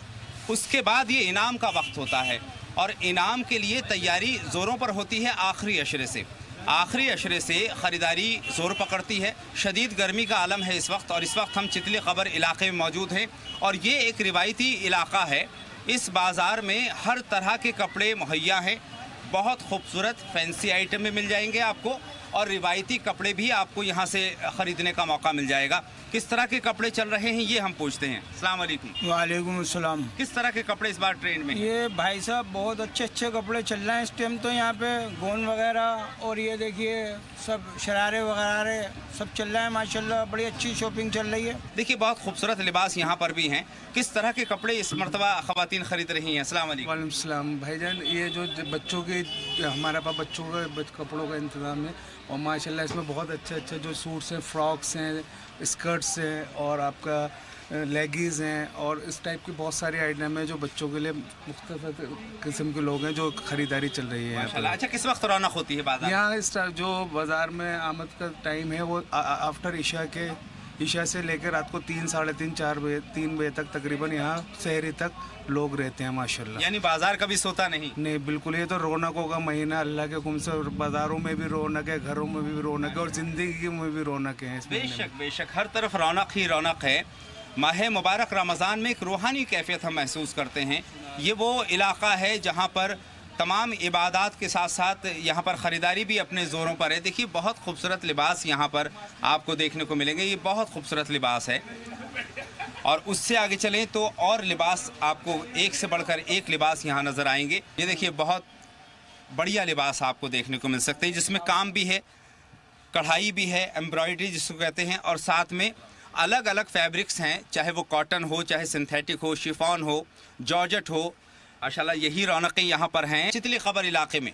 उसके बाद ये इनाम का वक्त होता है, और इनाम के लिए तैयारी ज़ोरों पर होती है आखिरी अशरे से। आखिरी अशरे से ख़रीदारी ज़ोर पकड़ती है। शदीद गर्मी का आलम है इस वक्त, और इस वक्त हम चितली कब्र इलाके में मौजूद हैं, और ये एक रिवायती इलाका है। इस बाज़ार में हर तरह के कपड़े मुहैया हैं, बहुत खूबसूरत फैंसी आइटम भी मिल जाएंगे आपको, और रिवायती कपड़े भी आपको यहाँ से ख़रीदने का मौका मिल जाएगा। किस तरह के कपड़े चल रहे हैं ये हम पूछते हैं। अस्सलाम वालेकुम। वालेकुम अस्सलाम। किस तरह के कपड़े इस बार ट्रेंड में? ये भाई साहब बहुत अच्छे अच्छे कपड़े चल रहे हैं इस टाइम तो यहाँ पे, गोन वगैरह, और ये देखिए सब शरारे वगैरह सब चल रहा है माशाल्लाह, बड़ी अच्छी शॉपिंग चल रही है। देखिए बहुत खूबसूरत लिबास यहाँ पर भी हैं। किस तरह के कपड़े इस मरतबा ख़वातीन खरीद रही हैं? अस्सलाम वालेकुम। वालेकुम सलाम भाईजान, ये जो बच्चों के, हमारे पास बच्चों के कपड़ों का इंतज़ाम है, और माशाल्लाह इसमें बहुत अच्छे अच्छे जो सूट्स हैं, फ्रॉक्स हैं, स्कर्ट्स हैं, और आपका लेगीज़ हैं, और इस टाइप की बहुत सारी आइटम है जो बच्चों के लिए मुख्तलिफ किस्म के लोग हैं जो ख़रीदारी चल रही है यहाँ। अच्छा, किस वक्त रौनक होती है बाजार? यहाँ इस जो बाज़ार में आमद का टाइम है वो आफ्टर ईशा से लेकर रात को 3, साढ़े 3, 4 बजे, 3 बजे तक तकरीबन यहाँ शहरी तक लोग रहते हैं माशाल्लाह। यानी बाजार कभी सोता नहीं? नहीं बिल्कुल, ये तो रौनकों का महीना, अल्लाह के हुक्म से बाज़ारों में भी रौनक है, घरों में भी रौनक है, और ज़िंदगी में भी रौनक है। बेशक बेशक, हर तरफ रौनक ही रौनक है। माह मुबारक रमज़ान में एक रूहानी कैफियत हम महसूस करते हैं। ये वो इलाका है जहाँ पर तमाम इबादत के साथ साथ यहाँ पर ख़रीदारी भी अपने ज़ोरों पर है। देखिए बहुत खूबसूरत लिबास यहाँ पर आपको देखने को मिलेंगे, ये बहुत खूबसूरत लिबास है। और उससे आगे चलें तो और लिबास आपको एक से बढ़कर एक लिबास यहाँ नज़र आएंगे। ये देखिए बहुत बढ़िया लिबास आपको देखने को मिल सकते हैं, जिसमें काम भी है, कढ़ाई भी है, एम्ब्रॉयडरी जिसको कहते हैं, और साथ में अलग अलग फैब्रिक्स हैं, चाहे वो कॉटन हो, चाहे सिंथेटिक हो, शिफॉन हो, जॉर्जेट हो। माशाल्लाह यही रौनकें यहाँ पर हैं चितली कब्र इलाके में।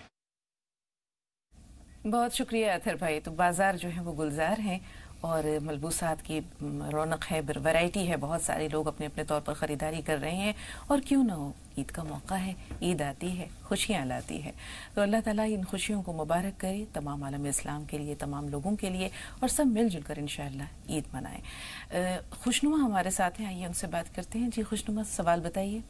बहुत शुक्रिया अतहर भाई। तो बाज़ार जो है वो गुलजार हैं, और मलबूसात की रौनक है, वैरायटी है, बहुत सारे लोग अपने अपने तौर पर ख़रीदारी कर रहे हैं। और क्यों ना हो, ईद का मौका है, ईद आती है, खुशियाँ लाती है, तो अल्लाह ताला इन खुशियों को मुबारक करे तमाम आलम इस्लाम के लिए, तमाम लोगों के लिए, और सब मिलजुल कर इंशाअल्लाह ईद मनाएं। खुशनुमा हमारे साथ हैं, आइए उनसे बात करते हैं। जी खुशनुमा, सवाल बताइए।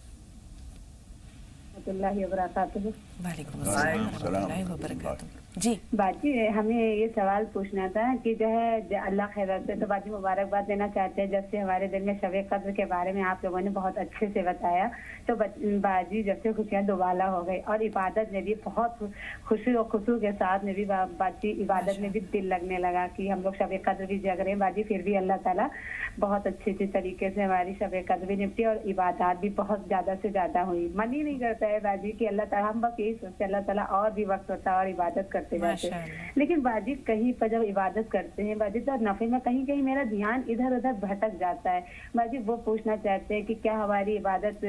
वालेकुम अस्सलाम वरहमतुल्लाहि वबरकातुहू। जी बाजी, हमें ये सवाल पूछना था कि जो है अल्लाह खैर से, तो बाजी मुबारकबाद देना चाहते हैं जब से हमारे दिल में शब कद्र के बारे में आप लोगों ने बहुत अच्छे से बताया। तो बाजी जब से खुशियाँ दोबाला हो गई, और इबादत में भी बहुत खुशी और खुशू के साथ में भी बाजी इबादत में भी दिल लगने लगा कि हम लोग शब कद्र भी जग रहे हैं बाजी। फिर भी अल्लाह ताला बहुत अच्छे तरीके से हमारी शब कद्र भी निपटी, और इबादत भी बहुत ज़्यादा से ज़्यादा हुई। मन ही नहीं करता है बाजी कि अल्लाह ताला, हम बस यही सोचते अल्लाह ताला और भी वक्त होता और इबादत करते जाते हैं। लेकिन बाजी कहीं पर जब इबादत करते हैं बाजी तो नफे में कहीं कहीं मेरा ध्यान इधर उधर भटक जाता है। बाजी वो पूछना चाहते हैं कि क्या हमारी इबादत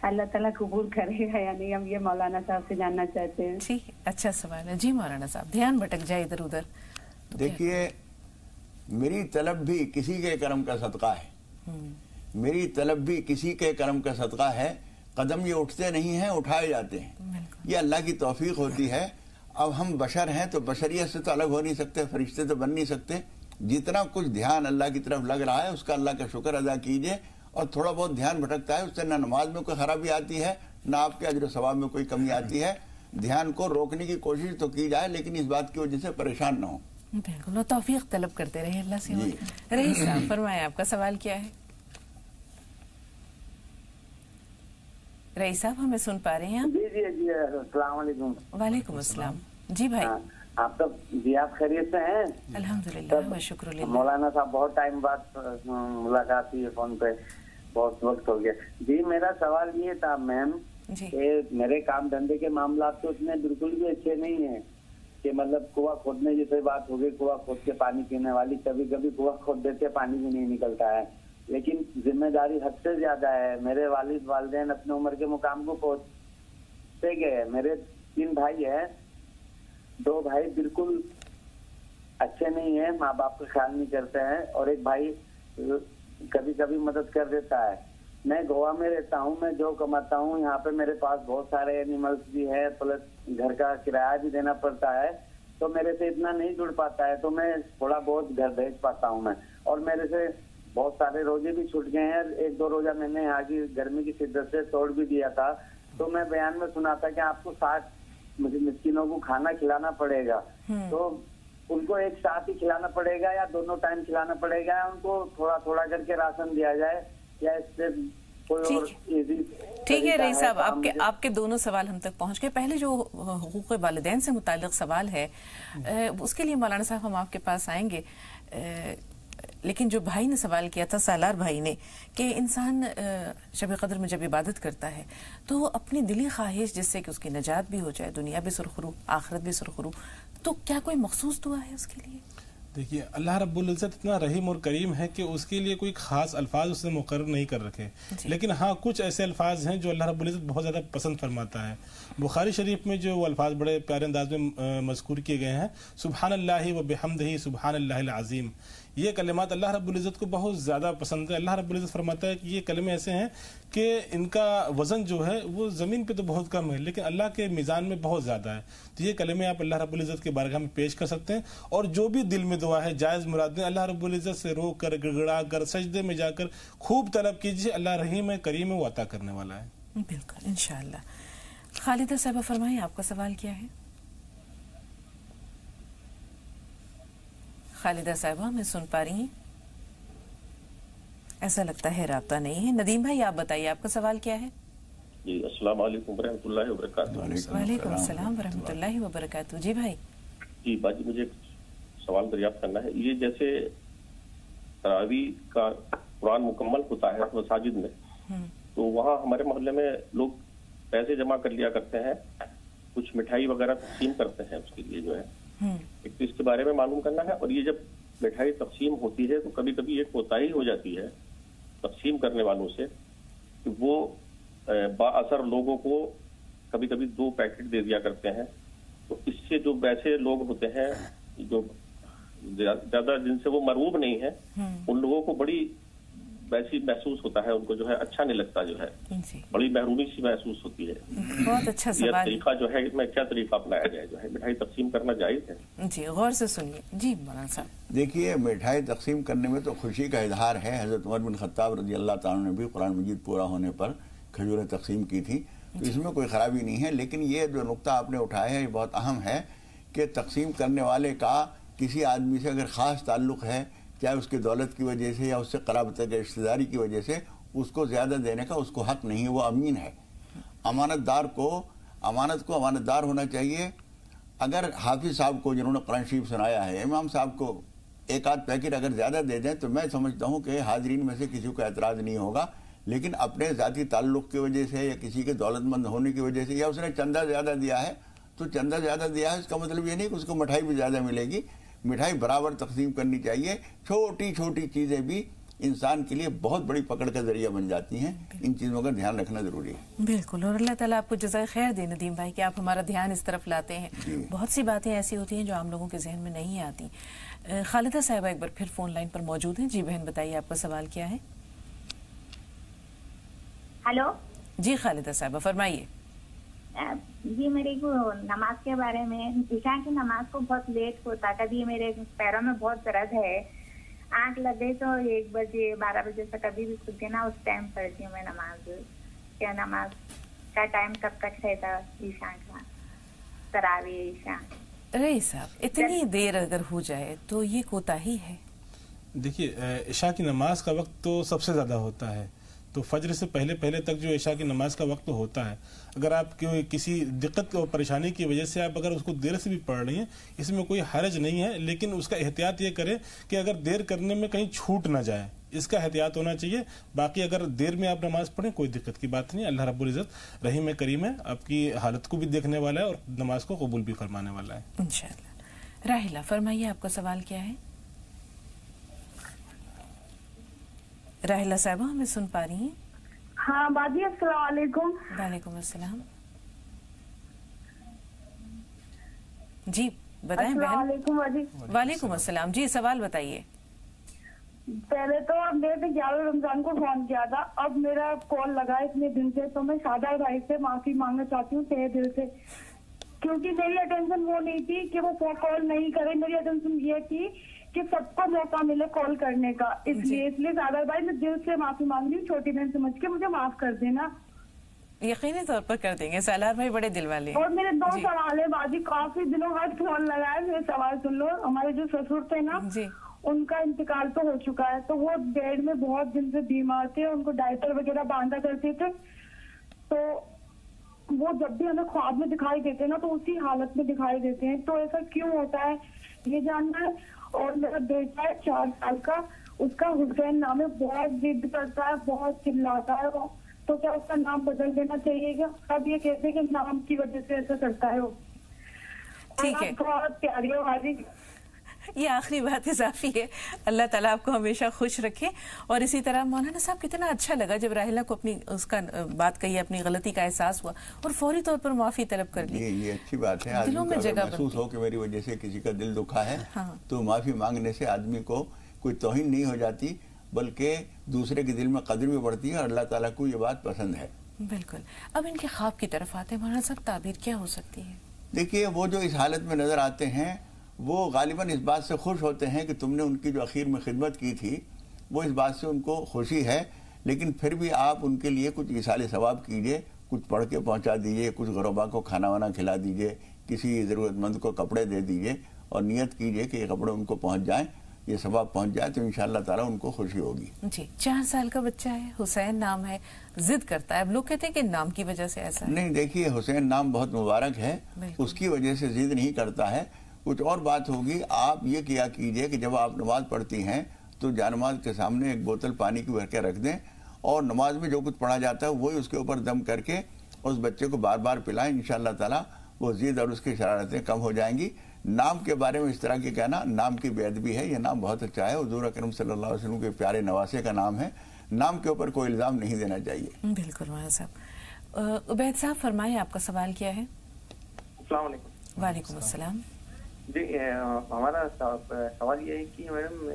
अल्लाह ताला कबूल करेगा या नहीं, हम ये मौलाना साहब से जानना चाहते हैं। ठीक, अच्छा सवाल है जी मौलाना साहब। ध्यान भटक जाए इधर उधर, देखिए मेरी तलब भी किसी के करम का सदका है, मेरी तलब भी किसी के करम का सदका है। कदम ये उठते नहीं हैं, उठाए जाते हैं, ये अल्लाह की तौफीक होती है। अब हम बशर हैं तो बशरियत से तो अलग हो नहीं सकते, फरिश्ते तो बन नहीं सकते। जितना कुछ ध्यान अल्लाह की तरफ लग रहा है उसका अल्लाह का शुक्र अदा कीजिए, और थोड़ा बहुत ध्यान भटकता है उससे ना नमाज में कोई खराबी आती है ना आपके अजर सवाब में कोई कमी आती है। ध्यान को रोकने की कोशिश तो की जाए लेकिन इस बात की वजह से परेशान ना हो। बिल्कुल, तौफीक तलब करते रहे अल्लाह से। रईस साहब फरमाएं, आपका सवाल क्या है? रईस साहब हमें सुन पा रहे हैं आप? जी जी जी, अस्सलाम वालेकुम। वालेकुम अस्सलाम जी भाई। आप सब जी, आप खैरियत से हैं? अल्हम्दुलिल्लाह व शुक्र। मौलाना साहब बहुत टाइम बाद मुलाकात हुई है फोन पे, बहुत वक्त हो गया जी। मेरा सवाल ये था मैम कि मेरे काम धंधे के मामला तो उसमें बिल्कुल भी अच्छे नहीं है कि मतलब कुआं खोदने जैसे बात हो गई, कुआं खोद के पानी पीने वाली, कभी कभी कुआं खोद देते पानी भी नहीं निकलता है, लेकिन जिम्मेदारी हद से ज्यादा है। मेरे वालिद वालिदैन अपने उम्र के मुकाम को पहुंचते गए। मेरे 3 भाई हैं, 2 भाई बिल्कुल अच्छे नहीं है, माँ बाप का ख्याल नहीं करते हैं, और एक भाई कभी कभी मदद कर देता है। मैं गोवा में रहता हूँ, मैं जो कमाता हूँ यहाँ पे मेरे पास बहुत सारे एनिमल्स भी है, प्लस घर का किराया भी देना पड़ता है, तो मेरे से इतना नहीं जुड़ पाता है, तो मैं थोड़ा बहुत घर भेज पाता हूँ मैं। और मेरे से बहुत सारे रोजे भी छूट गए हैं, 1-2 रोजा मैंने यहाँ की गर्मी की शिद्दत से तोड़ भी दिया था। तो मैं बयान में सुना था कि आपको 60 मिस्किनों को खाना खिलाना पड़ेगा, तो उनको एक साथ ही खिलाना पड़ेगा या दोनों टाइम खिलाना पड़ेगा, या उनको थोड़ा थोड़ा करके राशन दिया जाए, या इससे कोई और इजी? ठीक है रईस साहब, आपके दोनों सवाल हम तक पहुंच गए। पहले जो हुकूक वालिदैन से मुताल्लिक सवाल है उसके लिए मौलाना साहब हम आपके पास आएंगे, लेकिन जो भाई ने सवाल किया था, सालार भाई ने, कि इंसान शब कदर में जब इबादत करता है तो अपनी दिली ख्वाहिश जिससे कि उसकी नजात भी हो जाए, दुनिया भी सुरखरू आखिरत भी सुरखरू, तो क्या कोई मखसूस दुआ है उसके लिए? देखिए अल्लाह रब्बुल इज़्ज़त इतना रहीम और करीम है कि उसके लिए कोई खास अल्फाज उसने मुकर्रर नहीं कर रखे, लेकिन हाँ कुछ ऐसे अल्फाज हैं जो अल्लाह रब्बुल इज़्ज़त बहुत ज़्यादा पसंद फरमाता है। बुखारी शरीफ में जो वो अल्फाज बड़े प्यारे अंदाज में मज़कूर किए गए हैं, सुब्हानल्लाहि व बिहम्दिही सुब्हानल्लाहिल अज़ीम, ये कलिमात अल्लाह रब्बुल इज़्ज़त को बहुत ज़्यादा पसंद है। अल्लाह रब्बुल इज़्ज़त फरमाता है कि ये कलमे ऐसे हैं कि इनका वज़न जो है वो ज़मीन पे तो बहुत कम है लेकिन अल्लाह के मीज़ान में बहुत ज़्यादा है। तो ये कलमे आप अल्लाह रब्बुल इज़्ज़त के बारगाह में पेश कर सकते हैं, और जो भी दिल में दुआ है, जायज़ मुरादें अल्लाह रब्बुल इज़्ज़त से रो कर, गिड़गिड़ा कर, सजदे में जाकर खूब तलब कीजिए। अल्लाह रहीम है, करीम है, वो अता करने वाला है। बिल्कुल इंशाअल्लाह। खालिदा साहबा फरमाइए, आपका सवाल क्या है? खालिदा साहबा हमें सुन पा रही हैं? ऐसा लगता है राब्ता नहीं है। नदीम भाई आप बताइए, आपका सवाल क्या है? जी अस्सलाम वालेकुम रहमतुल्लाहि व बरकातहू। वालेकुम अस्सलाम व रहमतुल्लाहि व बरकातहू। जी भाई। जी बाजी, मुझे एक सवाल दरियाफ्त करना है। ये जैसे तरावी का कुरान मुकम्मल होता है मसाजिद में, तो वहाँ हमारे मोहल्ले में लोग पैसे जमा कर लिया करते हैं, कुछ मिठाई वगैरह तकसीम करते हैं, उसके लिए जो है एक तो इसके बारे में मालूम करना है। और ये जब मिठाई तकसीम होती है तो कभी कभी एक कोताही हो जाती है तकसीम करने वालों से कि वो बाअसर लोगों को कभी कभी 2 पैकेट दे दिया करते हैं। तो इससे जो वैसे लोग होते हैं जो ज्यादा जिनसे वो मरगूब नहीं है, उन लोगों को बड़ी वैसी महसूस होता है, उनको जो है अच्छा नहीं लगता, जो है बड़ी महरूमी सी महसूस होती है। बहुत अच्छा सवाल। यह तरीका जो है, इसमें क्या तरीका अपनाया जाए, जो है मिठाई तकसीम करना जायज है? जी गौर से सुनिए। जी मौलाना साहब। देखिए मिठाई तकसीम करने में तो खुशी का इजहार है। हजरत उमर बिन खत्ताब रज़ी अल्लाह ताला ने भी कुरान मजीद पूरा होने पर खजूरें तकसीम की थी, तो इसमें कोई खराबी नहीं है। लेकिन ये जो नुक्ता आपने उठाया है ये बहुत अहम है कि तकसीम करने वाले का किसी आदमी से अगर ख़ास ताल्लुक़ है, चाहे उसकी दौलत की वजह से या उससे क़राबत की रिश्तेदारी की वजह से, उसको ज़्यादा देने का उसको हक़ नहीं है। वो अमीन है। अमानत को अमानतदार होना चाहिए। अगर हाफिज़ साहब को जिन्होंने कुरान शरीफ सुनाया है, इमाम साहब को एक आध पैकेट अगर ज़्यादा दे दें तो मैं समझता हूँ कि हाज़रीन में से किसी को एतराज़ नहीं होगा। लेकिन अपने ज़ाती ताल्लुक़ की वजह से या किसी के दौलतमंद होने की वजह से या उसने चंदा ज़्यादा दिया है تو چندہ زیادہ دیا ہے اس کا مطلب یہ نہیں کہ اس کو مٹھائی بھی زیادہ ملے گی. مٹھائی برابر تقسیم کرنی چاہیے. چھوٹی چھوٹی چیزیں بھی انسان کے لیے بہت بڑی پکڑ کا ذریعہ بن جاتی ہیں. ان چیزوں کا دھیان رکھنا ضروری ہے. بالکل. اور اللہ تعالیٰ آپ کو جزائے خیر دے ندیم بھائی کہ آپ ہمارا دھیان اس طرف لاتے ہیں. بہت سی باتیں ایسی ہوتی ہیں جو عام لوگوں کے ذہن میں نہیں آتی. خالدہ صاحبہ ایک بار پھر فون لائن پر موجود ہیں. جی بہن بتائیے آپ کا سوال کیا ہے؟ ہلو جی خالدہ صاحبہ فرمائیے. جی میرے کو نماز کے بارے میں، عشاء کی نماز کو بہت لیٹ ہوتا. کبھی میرے پیروں میں بہت درد ہے، آنکھ لگے تو 1 بجے 12 بجے سے کبھی بھی کھلتی نا، اس ٹائم پڑھتی ہوں میں نماز. کیا نماز کا ٹائم کب تک رہتا عشاء کا، تراویح عشاء؟ رئیس صاحب اتنی دیر اگر ہو جائے تو یہ کوتاہی ہے. دیکھیے عشاء کی نماز کا وقت تو سب سے زیادہ ہوتا ہے، تو فجر سے پہلے تک جو عشاء کی نماز کا وقت ہوتا ہے، اگر آپ کسی دقت اور پریشانی کی وجہ سے آپ اگر اس کو دیر سے بھی پڑھ رہی ہیں، اس میں کوئی حرج نہیں ہے، لیکن اس کا احتیاط یہ کریں کہ اگر دیر کرنے میں کہیں چھوٹ نہ جائے، اس کا احتیاط ہونا چاہیے. باقی اگر دیر میں آپ نماز پڑھیں کوئی دقت کی بات نہیں. اللہ رب العزت رحیم کریم ہے، آپ کی حالت کو بھی دیکھنے والا ہے اور نماز کو قبول بھی فرمانے والا ہے انشاءاللہ. راحلہ فرمائیے آپ کا سوال کیا ہے؟ راحلہ صاحبہ ہمیں سن پا رہی ہیں؟ ہاں باجی السلام علیکم. وعلیکم السلام. جی بتائیں بہن. السلام علیکم باجی. وعلیکم السلام. جی سوال بتائیے. پہلے تو میں نے 11 رمضان کو فون کیا تھا، اب میرا کال لگا اتنے دن سے، تو میں شادہ بھائی سے معافی مانگنا چاہتی ہوں تہہ دل سے، کیونکہ میری اٹینشن وہ نہیں تھی کہ وہ کال نہیں کرے. میری اٹینشن یہ تھی کہ سب کو موقع ملے کال کرنے کا. اس لیے سادہ بھائی میں دل سے معافی مانگ رہی ہوں، چھوٹی بہن سمجھ کے مجھے معاف کر دینا. یقینی طور پر کر دیں گے. سالار بھائی بڑے دل والے ہیں. اور میرے 2 سوال ہے باجی، کافی دنوں بعد فون لگایا، میرے سوال سن لو. ہمارے جو سسر تھے نا، ان کا انتقال تو ہو چکا ہے، تو وہ بیڈ میں بہت دن سے بیمار تھے، ان کو ڈائپر وغیرہ باندھا کرتے تھے. تو وہ جب بھی ہمیں خواب میں دکھائی دیتے نا تو اسی حالت میں دکھائی دیتے ہیں. تو ایسا کیوں ہوتا ہے یہ جاننا ہے. اور میرا بیٹا ہے 4 سال کا، اس کا حسین نام ہے، بہت ضد کرتا ہے، بہت چلاتا ہے وہ. تو کیا اس کا نام بدل دینا چاہیے گا؟ سب یہ کہتے ہیں کہ نام کی وجہ سے ایسا کرتا ہے وہ. ٹھیک ہے، بہت پیاری ہو حاجی. یہ آخری بات اضافی ہے. اللہ تعالیٰ آپ کو ہمیشہ خوش رکھے. اور اسی طرح مولانا صاحب کتنا اچھا لگا جب راحلہ کو اپنی اس کا بات کہی، اپنی غلطی کا احساس ہوا اور فوری طور پر معافی طلب کر لی. یہ اچھی بات ہے. دلوں میں جگہ محسوس ہو کہ میری وجہ سے کسی کا دل دکھا ہے، تو معافی مانگنے سے آدمی کو کوئی توہین نہیں ہو جاتی، بلکہ دوسرے کے دل میں قدر بھی بڑھتی ہے، اور اللہ تعالیٰ کو یہ بات پسند ہے. بالکل. اب ان کے خواب کی طرف آتے ہیں مولانا صاحب، تعبیر کیا ہو سکتی ہے؟ دیکھیے وہ جو اس حالت میں نظر آتے ہیں وہ غالباً اس بات سے خوش ہوتے ہیں کہ تم نے ان کی جو اخیر میں خدمت کی تھی، وہ اس بات سے ان کو خوشی ہے. لیکن پھر بھی آپ ان کے لیے کچھ ایصال ثواب کیجئے، کچھ پڑھ کے پہنچا دیجئے، کچھ غربا کو کھانا وانا کھلا دیجئے، کسی ضرورت مند کو کپڑے دے دیجئے، اور نیت کیجئے کہ یہ کپڑے ان کو پہنچ جائیں، یہ ثواب پہنچ جائے، تو انشاءاللہ تعالیٰ ان کو خوشی ہوگی. جی 4 سال کا بچہ ہے، حسین نام ہے، ضد کرتا ہے. اب لوگ کہتے ہیں کہ نام کی وجہ سے ایسا ہے. نہیں، دیکھیے حسین نام بہت مبارک ہے، اس کی وجہ سے ضد نہیں کرتا ہے. کچھ اور بات ہوگی. آپ یہ کیا کیجئے کہ جب آپ نماز پڑھتی ہیں تو جانماز کے سامنے ایک بوتل پانی کی بھر کے رکھ دیں، اور نماز میں جو کچھ پڑھا جاتا ہے وہی اس کے اوپر دم کر کے اس بچے کو بار بار پلائیں. انشاءاللہ تعالیٰ وہ ضد اور اس کی شرارتیں کم ہو جائیں گی. نام کے بارے میں اس طرح کی کہنا، نام کی بے ادبی ہے. یہ نام بہت اچھا ہے، حضور اکرم صلی اللہ علیہ وسلم کے پیارے نواسے کا نام ہے. نام کے اوپر کوئی الزام نہیں دینا چاہیے. بالکل مولانا صاحب. عبید صاحب فرمائیں آپ کا سوال کیا ہے؟ السلام علیکم. وعلیکم السلام. جی ہمارا سوال یہ ہے کہ میڈم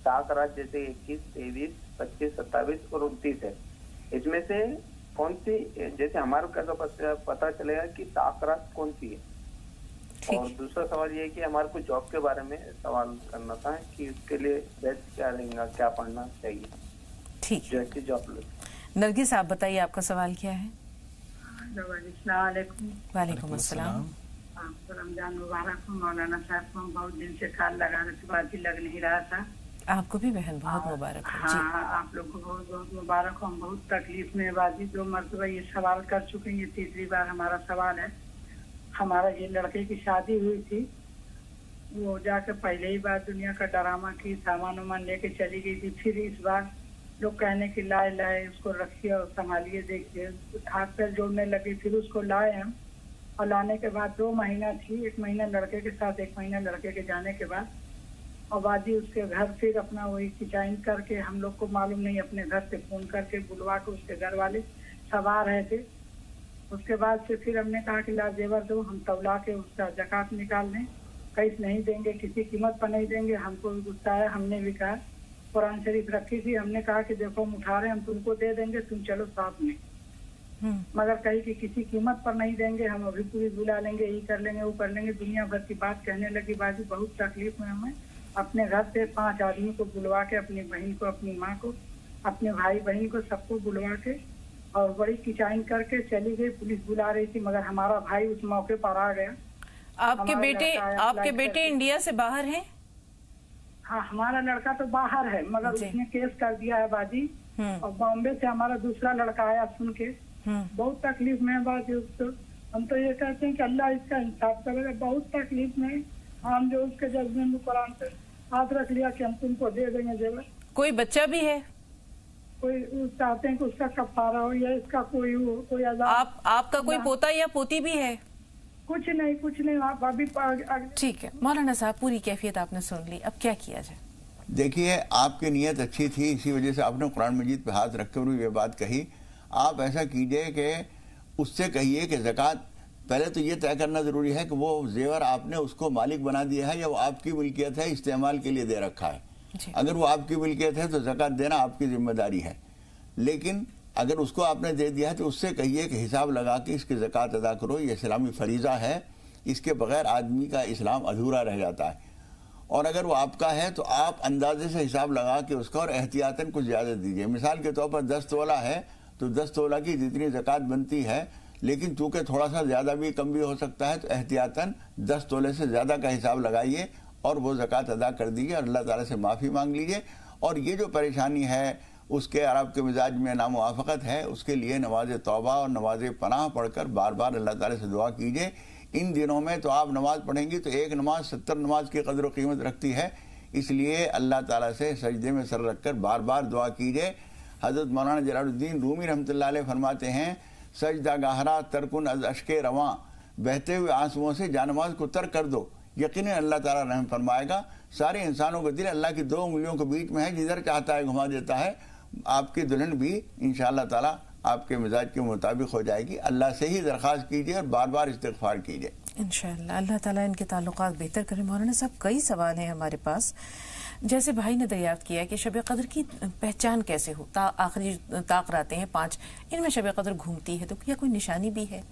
ساکرات جیسے 21, 23, 25, 27 اور 29 ہے، اس میں سے کون سی، جیسے ہمارے کو پتا چلے گا کہ ساکرات کون سی ہے؟ اور دوسرا سوال یہ ہے کہ ہمارے کو جاب کے بارے میں سوال کرنا تھا کہ اس کے لیے بیسٹ کیا رہے گا، کیا پڑھنا چاہیے؟ ٹھیک ہے. جاب نرگس آپ بتائیے آپ کا سوال کیا ہے؟ السلام علیکم. وعلیکم السلام. رمضان مبارک ہوں. مولانا صاحب کو ہم بہت دن سے کال لگا رہے تھے، بات ہی لگ نہیں رہا تھا. آپ کو بھی بہن بہت مبارک ہو. ہاں آپ لوگ کو بہت بہت مبارک ہو. ہم بہت تکلیف میں بازی 2 مرتبہ یہ سوال کر چکے ہیں، یہ تیسری بار ہمارا سوال ہے. ہمارا یہ لڑکے کی شادی ہوئی تھی، وہ جا کے پہلے ہی بار دنیا کا ڈرامہ کی، سامان وامان لے کے چلی گئی تھی. پھر اس بار لوگ کہنے کی لائے اس کو رکھیے اور سنبھالیے، دیکھیے، ہاتھ پیر جوڑنے لگے. پھر اس کو لائے ہم، और लाने के बाद 2 महीना थी, 1 महीना लड़के के साथ, 1 महीना लड़के के जाने के बाद। और बाजी उसके घर फिर अपना वही खिंचाइन करके, हम लोग को मालूम नहीं, अपने घर से फोन करके बुलवा के उसके घर वाले सब आ रहे थे। उसके बाद से फिर हमने कहा कि ला जेवर दो, हम तौला के उसका ज़कात निकाल लें, कैश नहीं देंगे, किसी कीमत पर नहीं देंगे। हमको भी गुस्सा आया, हमने भी कहा, कुरान शरीफ रखी थी, हमने कहा कि देखो हम उठा रहे हैं, हम तुमको दे देंगे, तुम चलो साथ में। मगर कही कि किसी कीमत पर नहीं देंगे, हम अभी पुलिस बुला लेंगे, ये कर लेंगे, वो कर लेंगे, दुनिया भर की बात कहने लगी। बाजी बहुत तकलीफ में हमें अपने घर से 5 आदमी को बुलवा के, अपनी बहन को, अपनी माँ को, अपने भाई बहन को, सबको बुलवा के और बड़ी किचाइन करके चली गई। पुलिस बुला रही थी, मगर हमारा भाई उस मौके पर आ गया। आपके बेटे इंडिया से बाहर हैं? हाँ, हमारा लड़का तो बाहर है, मगर उसने केस कर दिया है बाजी। और बॉम्बे से हमारा दूसरा लड़का आया सुन के, बहुत तकलीफ में है बाजी। उसको हम तो ये कहते हैं कि अल्लाह इसका इंसाफ करेगा। बहुत तकलीफ में हम जो उसके जज्बे में कुरान पे हाथ रख लिया कि हम तुमको दे देंगे जेवर। कोई बच्चा भी है? कोई चाहते हैं कि उसका कफारा हो या इसका कोई हो, कोई अज़ाब। आपका कोई पोता या पोती भी है? कुछ नहीं। आप अभी ठीक है मौलाना साहब, पूरी कैफियत आपने सुन ली, अब क्या किया जाए? देखिए, आपकी नीयत अच्छी थी, इसी वजह से आपने कुरान मजीद पे हाथ रख कर ये बात कही। आप ऐसा कीजिए कि उससे कहिए कि ज़कात पहले तो ये तय करना ज़रूरी है कि वो जेवर आपने उसको मालिक बना दिया है या वो आपकी मिल्कियत है, इस्तेमाल के लिए दे रखा है। अगर वो आपकी मिल्कियत है तो ज़कात देना आपकी जिम्मेदारी है। लेकिन अगर उसको आपने दे दिया है तो उससे कहिए कि हिसाब लगा के इसकी ज़कात अदा करो, ये इस्लामी फरीज़ा है, इसके बगैर आदमी का इस्लाम अधूरा रह जाता है। और अगर वो आपका है तो आप अंदाजे से हिसाब लगा के उसका और एहतियातन कुछ ज़्यादा दीजिए। मिसाल के तौर पर 10 तोला है तो 10 तोला की जितनी ज़कात बनती है, लेकिन चूँकि थोड़ा सा ज़्यादा भी कम भी हो सकता है, तो एहतियातन 10 तोले से ज़्यादा का हिसाब लगाइए और वो ज़कात अदा कर दीजिए और अल्लाह ताला से माफ़ी मांग लीजिए। और ये जो परेशानी है उसके अरब के मिजाज में नामुआफ़क़त है, उसके लिए नमाज तौबा और नमाज पनाह पढ़कर बार बार अल्लाह ताला से दुआ कीजिए। इन दिनों में तो आप नमाज़ पढ़ेंगी तो एक नमाज 70 नमाज की कदर व कीमत रखती है, इसलिए अल्लाह ताला से सजदे में सर रख कर बार बार दुआ कीजिए। हज़रत मौलाना जलालुद्दीन रूमी रहमतुल्लाह अलैह फरमाते हैं, सजदा गहरा तरकुन अज़ अश्के रवां, बहते हुए आंसुओं से जानमाज को तर्क कर दो, यकीनन अल्लाह ताला रहम फरमाएगा। सारे इंसानों का दिल अल्लाह की 2 उंगलियों के बीच में है, जिधर चाहता है घुमा देता है। आपकी दुल्हन भी इंशाअल्लाह ताला आपके मिजाज के मुताबिक हो जाएगी। अल्लाह से ही दरख्वास्त कीजिए और बार बार इस्तिग़फ़ार कीजिए, इंशाअल्लाह अल्लाह ताला इनके ताल्लुकात बेहतर करे। मौलाना साहब, कई सवाल हैं हमारे पास। जैसे भाई ने दरियाफ्त किया कि शब कदर की पहचान कैसे हो, आखिरी ताक रातें हैं 5, इनमें शब कदर घूमती है, तो क्या कोई निशानी भी है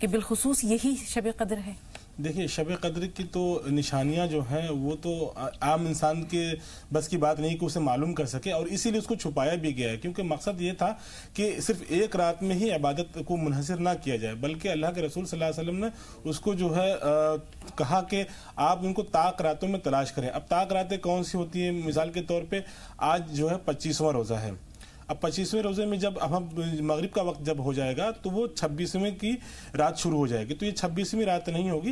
कि बिलखुसूस यही शब कदर है? देखिए, शब कद्र की तो निशानियां जो हैं वो तो आम इंसान के बस की बात नहीं कि उसे मालूम कर सके, और इसीलिए उसको छुपाया भी गया है, क्योंकि मकसद ये था कि सिर्फ एक रात में ही इबादत को मुनहसर ना किया जाए, बल्कि अल्लाह के रसूल सल्लल्लाहु अलैहि वसल्लम ने उसको जो है कहा कि आप उनको ताक रातों में तलाश करें। अब ताक रातें कौन सी होती हैं? मिसाल के तौर पर आज जो है 25वां रोज़ा है। अब 25वें रोजे में जब हम मगरिब का वक्त जब हो जाएगा तो वो 26वें की रात शुरू हो जाएगी, तो ये 26वीं रात नहीं होगी,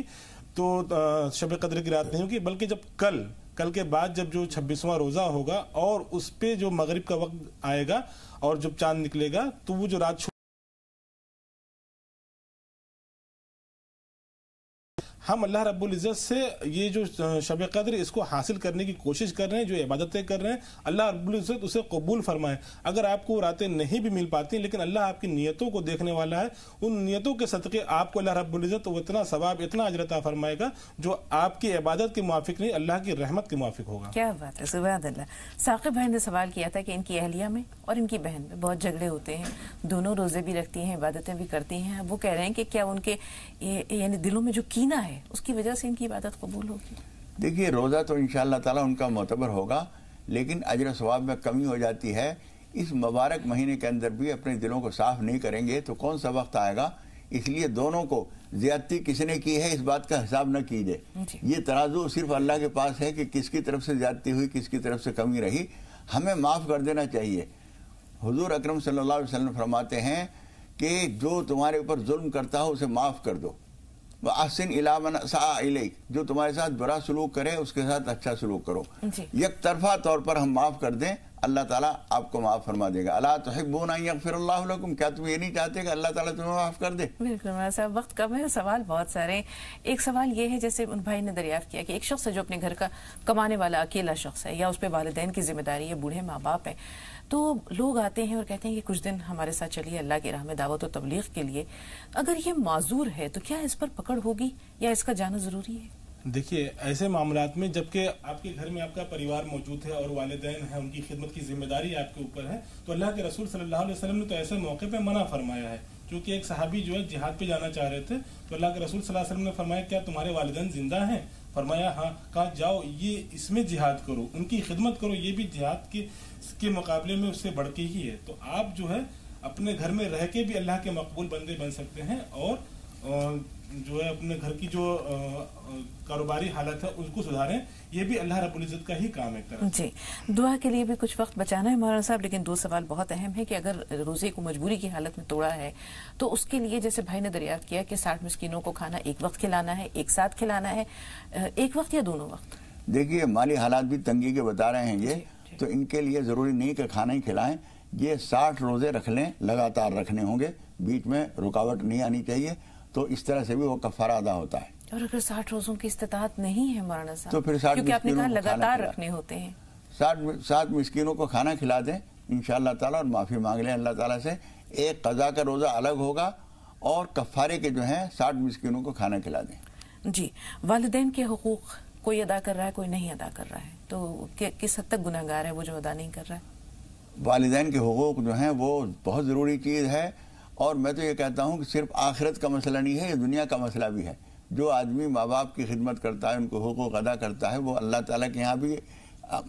तो शब कद्र की रात नहीं होगी, बल्कि जब कल के बाद जब जो 26वां रोजा होगा और उस पे जो मगरिब का वक्त आएगा और जब चांद निकलेगा तो वो जो रात हम अल्लाह रब्बुल इज़्ज़त से ये जो शब कद्र इसको हासिल करने की कोशिश कर रहे हैं, जो इबादतें कर रहे हैं, अल्लाह रब्बुल इज़्ज़त उसे कबूल फरमाए। अगर आपको रातें नहीं भी मिल पाती, लेकिन अल्लाह आपकी नियतों को देखने वाला है, उन नियतों के सदक़े आपको अल्लाह रब्बुल इज़्ज़त वो इतना सवाब, इतना अजर अता फरमाएगा जो आपकी इबादत के मुआफिक नहीं, अल्लाह की रहमत के मुआफिक होगा। क्या बात है, सुभान अल्लाह। साकिब भाई ने सवाल किया था कि इनकी अहलिया में और इनकी बहन में बहुत झगड़े होते हैं, दोनों रोजे भी रखती हैं, इबादतें भी करती हैं। वो कह रहे हैं कि क्या उनके यानी दिलों में जो कीना है उसकी वजह से इनकी इबादत कबूल होगी? देखिए, रोज़ा तो इंशाअल्लाह ताला उनका मोतबर होगा, लेकिन अजर सवाब में कमी हो जाती है। इस मुबारक महीने के अंदर भी अपने दिलों को साफ नहीं करेंगे तो कौन सा वक्त आएगा। इसलिए दोनों को ज्यादती किसने की है इस बात का हिसाब न कीजिए। ये तराजू सिर्फ अल्लाह के पास है कि किसकी तरफ से ज्यादती हुई, किसकी तरफ से कमी रही, हमें माफ़ कर देना चाहिए। हुजूर अकरम सल्लल्लाहु अलैहि वसल्लम फरमाते हैं कि जो तुम्हारे ऊपर जुल्म करता हो उसे माफ़ कर दो। व अहसिन इला मन असा इलैक, जो तुम्हारे साथ बुरा सलूक करे उसके साथ अच्छा सलूक करो। एक तरफा तौर पर हम माफ़ कर दें अल्लाह ताला आपको माफ़ फरमा देगा। अला तुहिब्बूना अन यग़फ़िरल्लाहु लकुम, क्या तुम ये नहीं चाहते कि अल्लाह ताला तुम्हें माफ़ कर दे? बिल्कुल मौलाना साहब, वक्त कम है, सवाल बहुत सारे हैं। एक सवाल ये है, जैसे उन भाई ने दरियाफ्त किया कि एक शख्स है जो अपने घर का कमाने वाला अकेला शख्स है, या उस पर वालिदैन की जिम्मेदारी है, बूढ़े माँ बाप हैं, तो लोग आते हैं और कहते हैं कि कुछ दिन हमारे साथ चलिए अल्लाह की राह में दावत और तबलीग के लिए। अगर ये माजूर है तो क्या इस पर पकड़ होगी या इसका जाना जरूरी है? देखिए, ऐसे मामलात में जबकि आपके घर में आपका परिवार मौजूद है और वालिदैन है, उनकी खिदमत की जिम्मेदारी आपके ऊपर है, तो अल्लाह के रसूल सल्लल्लाहु अलैहि वसल्लम ने तो ऐसे मौके पे मना फरमाया है। क्योंकि एक सहाबी जो है जिहाद पे जाना चाह रहे थे, तो अल्लाह के रसूल सल्लल्लाहु अलैहि वसल्लम ने फरमाया क्या तुम्हारे वालिदैन जिंदा हैं? फरमाया हाँ। कहा जाओ ये इसमें जिहाद करो, उनकी खिदमत करो, ये भी जिहाद के मुकाबले में उससे बढ़ के ही है। तो आप जो है अपने घर में रह के भी अल्लाह के मकबूल बंदे बन सकते हैं और जो है अपने घर की जो कारोबारी हालत है उसको सुधारें। ये भी अल्लाह रब्बुल इज्जत का ही काम है एक तरह। जी, दुआ के लिए भी कुछ वक्त बचाना है मौलाना साहब, लेकिन दो सवाल बहुत अहम है कि अगर रोजे को मजबूरी की हालत में तोड़ा है तो उसके लिए जैसे भाई ने दरियाफ्त किया कि 60 मिस्कीनों को खाना एक वक्त खिलाना है, एक साथ खिलाना है, एक वक्त या दोनों वक्त? देखिए, माली हालात भी तंगी के बता रहे हैं ये, तो इनके लिए जरूरी नहीं कि खाना ही खिलाएं। ये 60 रोजे रख लें, लगातार रखने होंगे, बीच में रुकावट नहीं आनी चाहिए, तो इस तरह से भी वो कफ़ारा अदा होता है। और अगर 60 रोजों की इस्तिताअत नहीं है मौलाना साहब, तो फिर 60 क्योंकि आपने कहा मिस्कीनों को लगातार रखने होते हैं, 60 मिस्कीनों को खाना खिला दें इंशाअल्लाह ताला, और माफ़ी मांग लें अल्लाह ताला से। एक कज़ा का रोज़ा अलग होगा और कफ़ारे के जो हैं 60 मिस्कीनों को खाना खिला दें। जी, वालिदैन के हुकूक कोई अदा कर रहा है, कोई नहीं अदा कर रहा है, तो किस हद तक गुनाहगार है वो जो अदा नहीं कर रहा है? वालिदैन के हुकूक जो हैं वो बहुत ज़रूरी चीज़ है, और मैं तो ये कहता हूँ कि सिर्फ आखिरत का मसला नहीं है, ये दुनिया का मसला भी है। जो आदमी माँ बाप की खिदमत करता है, उनको हुकूक अदा करता है, वो अल्लाह ताला के यहाँ भी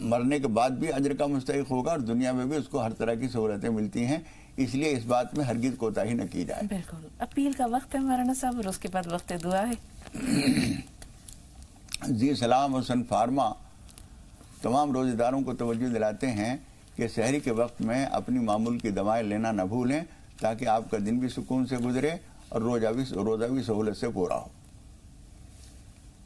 मरने के बाद भी अजर का मुस्तहिक होगा और दुनिया में भी उसको हर तरह की सहूलतें मिलती हैं। इसलिए इस बात में हरगिज़ कोताही न की जाए। बिल्कुल। अपील का वक्त है मौलाना साहब, और उसके बाद वक्त दुआ है। जी सलाम हुसन फार्मा तमाम रोज़ेदारों को तवज्जो दिलाते हैं कि सहरी के वक्त में अपनी मामूल की दवाएं लेना न भूलें, ताकि आपका दिन भी सुकून से गुजरे और रोज़ा भी सहूलत से पूरा हो।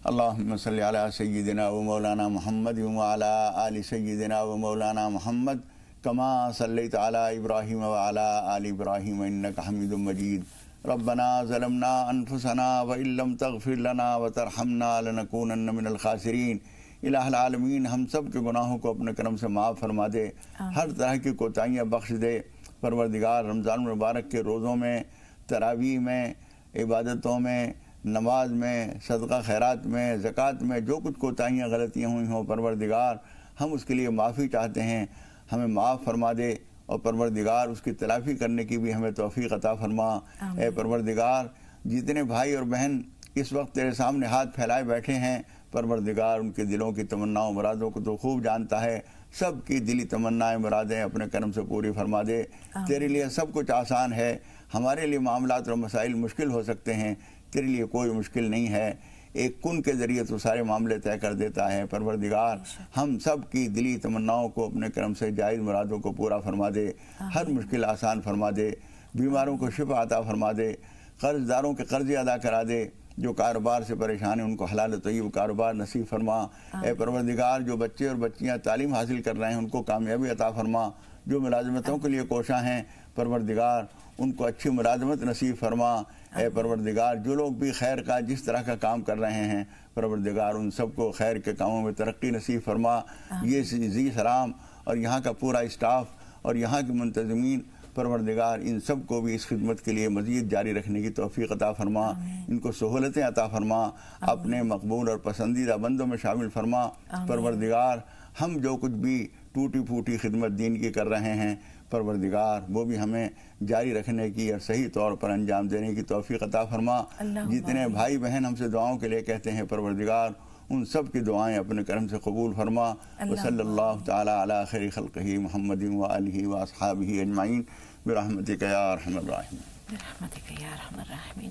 अल्लाहुम्मा सल्ली अला सय्यिदिना व मौलाना मुहम्मद व अला आलि सय्यिदिना व मौलाना मुहम्मद कमा सल्लैता अला इब्राहीम व अला आलि इब्राहीम इन्नका हमीदुम मजीद। रब्बना ज़लमना अनफुसना व इल्लम तग़फिर लना व तरहमना लनकूनन्न मिनल खासिरीन। इलाहुल आलमीन, हम सब के गुनाहों को अपने करम से माफ़ फरमा दे, हर तरह की कोताहियाँ बख्श दे। परवरदिगार, रमज़ान मुबारक के रोज़ों में, तरावीह में, इबादतों में, नमाज में, सदका खैरात में, ज़कात में जो कुछ कोताहियाँ गलतियाँ हुई हों, परवरदिगार हम उसके लिए माफ़ी चाहते हैं, हमें माफ़ फरमा दे, और परवरदिगार उसकी तलाफ़ी करने की भी हमें तौफ़ीक़ अता फरमा। ए परवरदिगार, जितने भाई और बहन इस वक्त तेरे सामने हाथ फैलाए बैठे हैं, परवरदिगार उनके दिलों की तमन्नाओं मुरादों को तो खूब जानता है, सब की दिली तमन्नाएं मुरादें अपने करम से पूरी फरमा दे। तेरे लिए सब कुछ आसान है, हमारे लिए मामलात और मसाइल मुश्किल हो सकते हैं, तेरे लिए कोई मुश्किल नहीं है। एक कुन के ज़रिए तो सारे मामले तय कर देता है। परवरदिगार, हम सब की दिली तमन्नाओं को अपने करम से जायज़ मुरादों को पूरा फरमा दे, हर मुश्किल आसान फरमा दे, बीमारों को शिफा अता फरमा दे, कर्जदारों के कर्ज़े अदा करा दे, जो कारोबार से परेशान हैं उनको हलाल तय्यब कारोबार नसीब फरमा। ए परवरदिगार, जो बच्चे और बच्चियां तालीम हासिल कर रहे हैं उनको कामयाबी अता फरमा, जो मुलाजमतों के लिए कोशा हैं परवरदिगार उनको अच्छी मुलाजमत नसीब फरमा। ए परवरदिगार, जो लोग भी खैर का जिस तरह का काम कर रहे हैं परवरदिगार उन सबको खैर के कामों में तरक्की नसीब फरमा। ये जी सलाम और यहाँ का पूरा स्टाफ और यहाँ के मुंतज़मीन परवरदिगार इन सब को भी इस खिदमत के लिए मज़ीद जारी रखने की तौफ़ीक़ अता फरमा, इनको सहूलतें अता फरमा, अपने मकबूल और पसंदीदा बंदों में शामिल फरमा। परवरदिगार, हम जो कुछ भी टूटी फूटी खिदमत दीन की कर रहे हैं परवरदिगार वो भी हमें जारी रखने की और सही तौर पर अंजाम देने की तौफ़ीक़ अता फरमा। जितने भाई बहन हमसे दुआओं के लिए कहते हैं परवरदिगार उन सब की दुआएं अपने करम से कबूल फरमा। वसल्लल्लाहु तआला अला खैरि खल्क़िही मुहम्मदिन व आलिही व अस्हाबिही अजमाइन बिरहमतिका या अरहमर राहिमीन।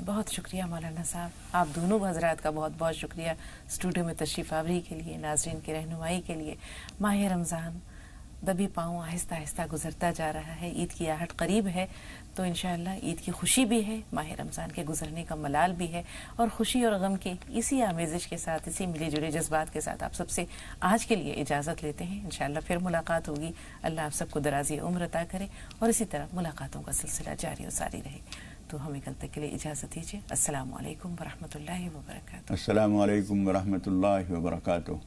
बहुत शुक्रिया मौलाना साहब, आप दोनों हज़रात का बहुत बहुत शुक्रिया स्टूडियो में तशरीफ़ आवरी के लिए, नाज़रीन की रहनुमाई के लिए। माह रमज़ान दबी पाँव आहिस्ता आहिस्ता गुजरता जा रहा है। ईद की आहट करीब है, तो इंशाअल्लाह ईद की खुशी भी है, माह रमज़ान के गुजरने का मलाल भी है, और खुशी और गम के इसी आमेज़िश के साथ, इसी मिले जुले जज्बात के साथ आप सबसे आज के लिए इजाज़त लेते हैं। इंशाअल्लाह फिर मुलाकात होगी। अल्लाह आप सबको दराज़ी उम्र अता करे और इसी तरह मुलाकातों का सिलसिला जारी और सारी रहे। तो हमें कल तक के लिए इजाज़त दीजिए। अस्सलामु अलैकुम वरहमतुल्लाहि वबरकातुहू। अस्सलामु अलैकुम वरहमतुल्लाहि वबरकातुहू।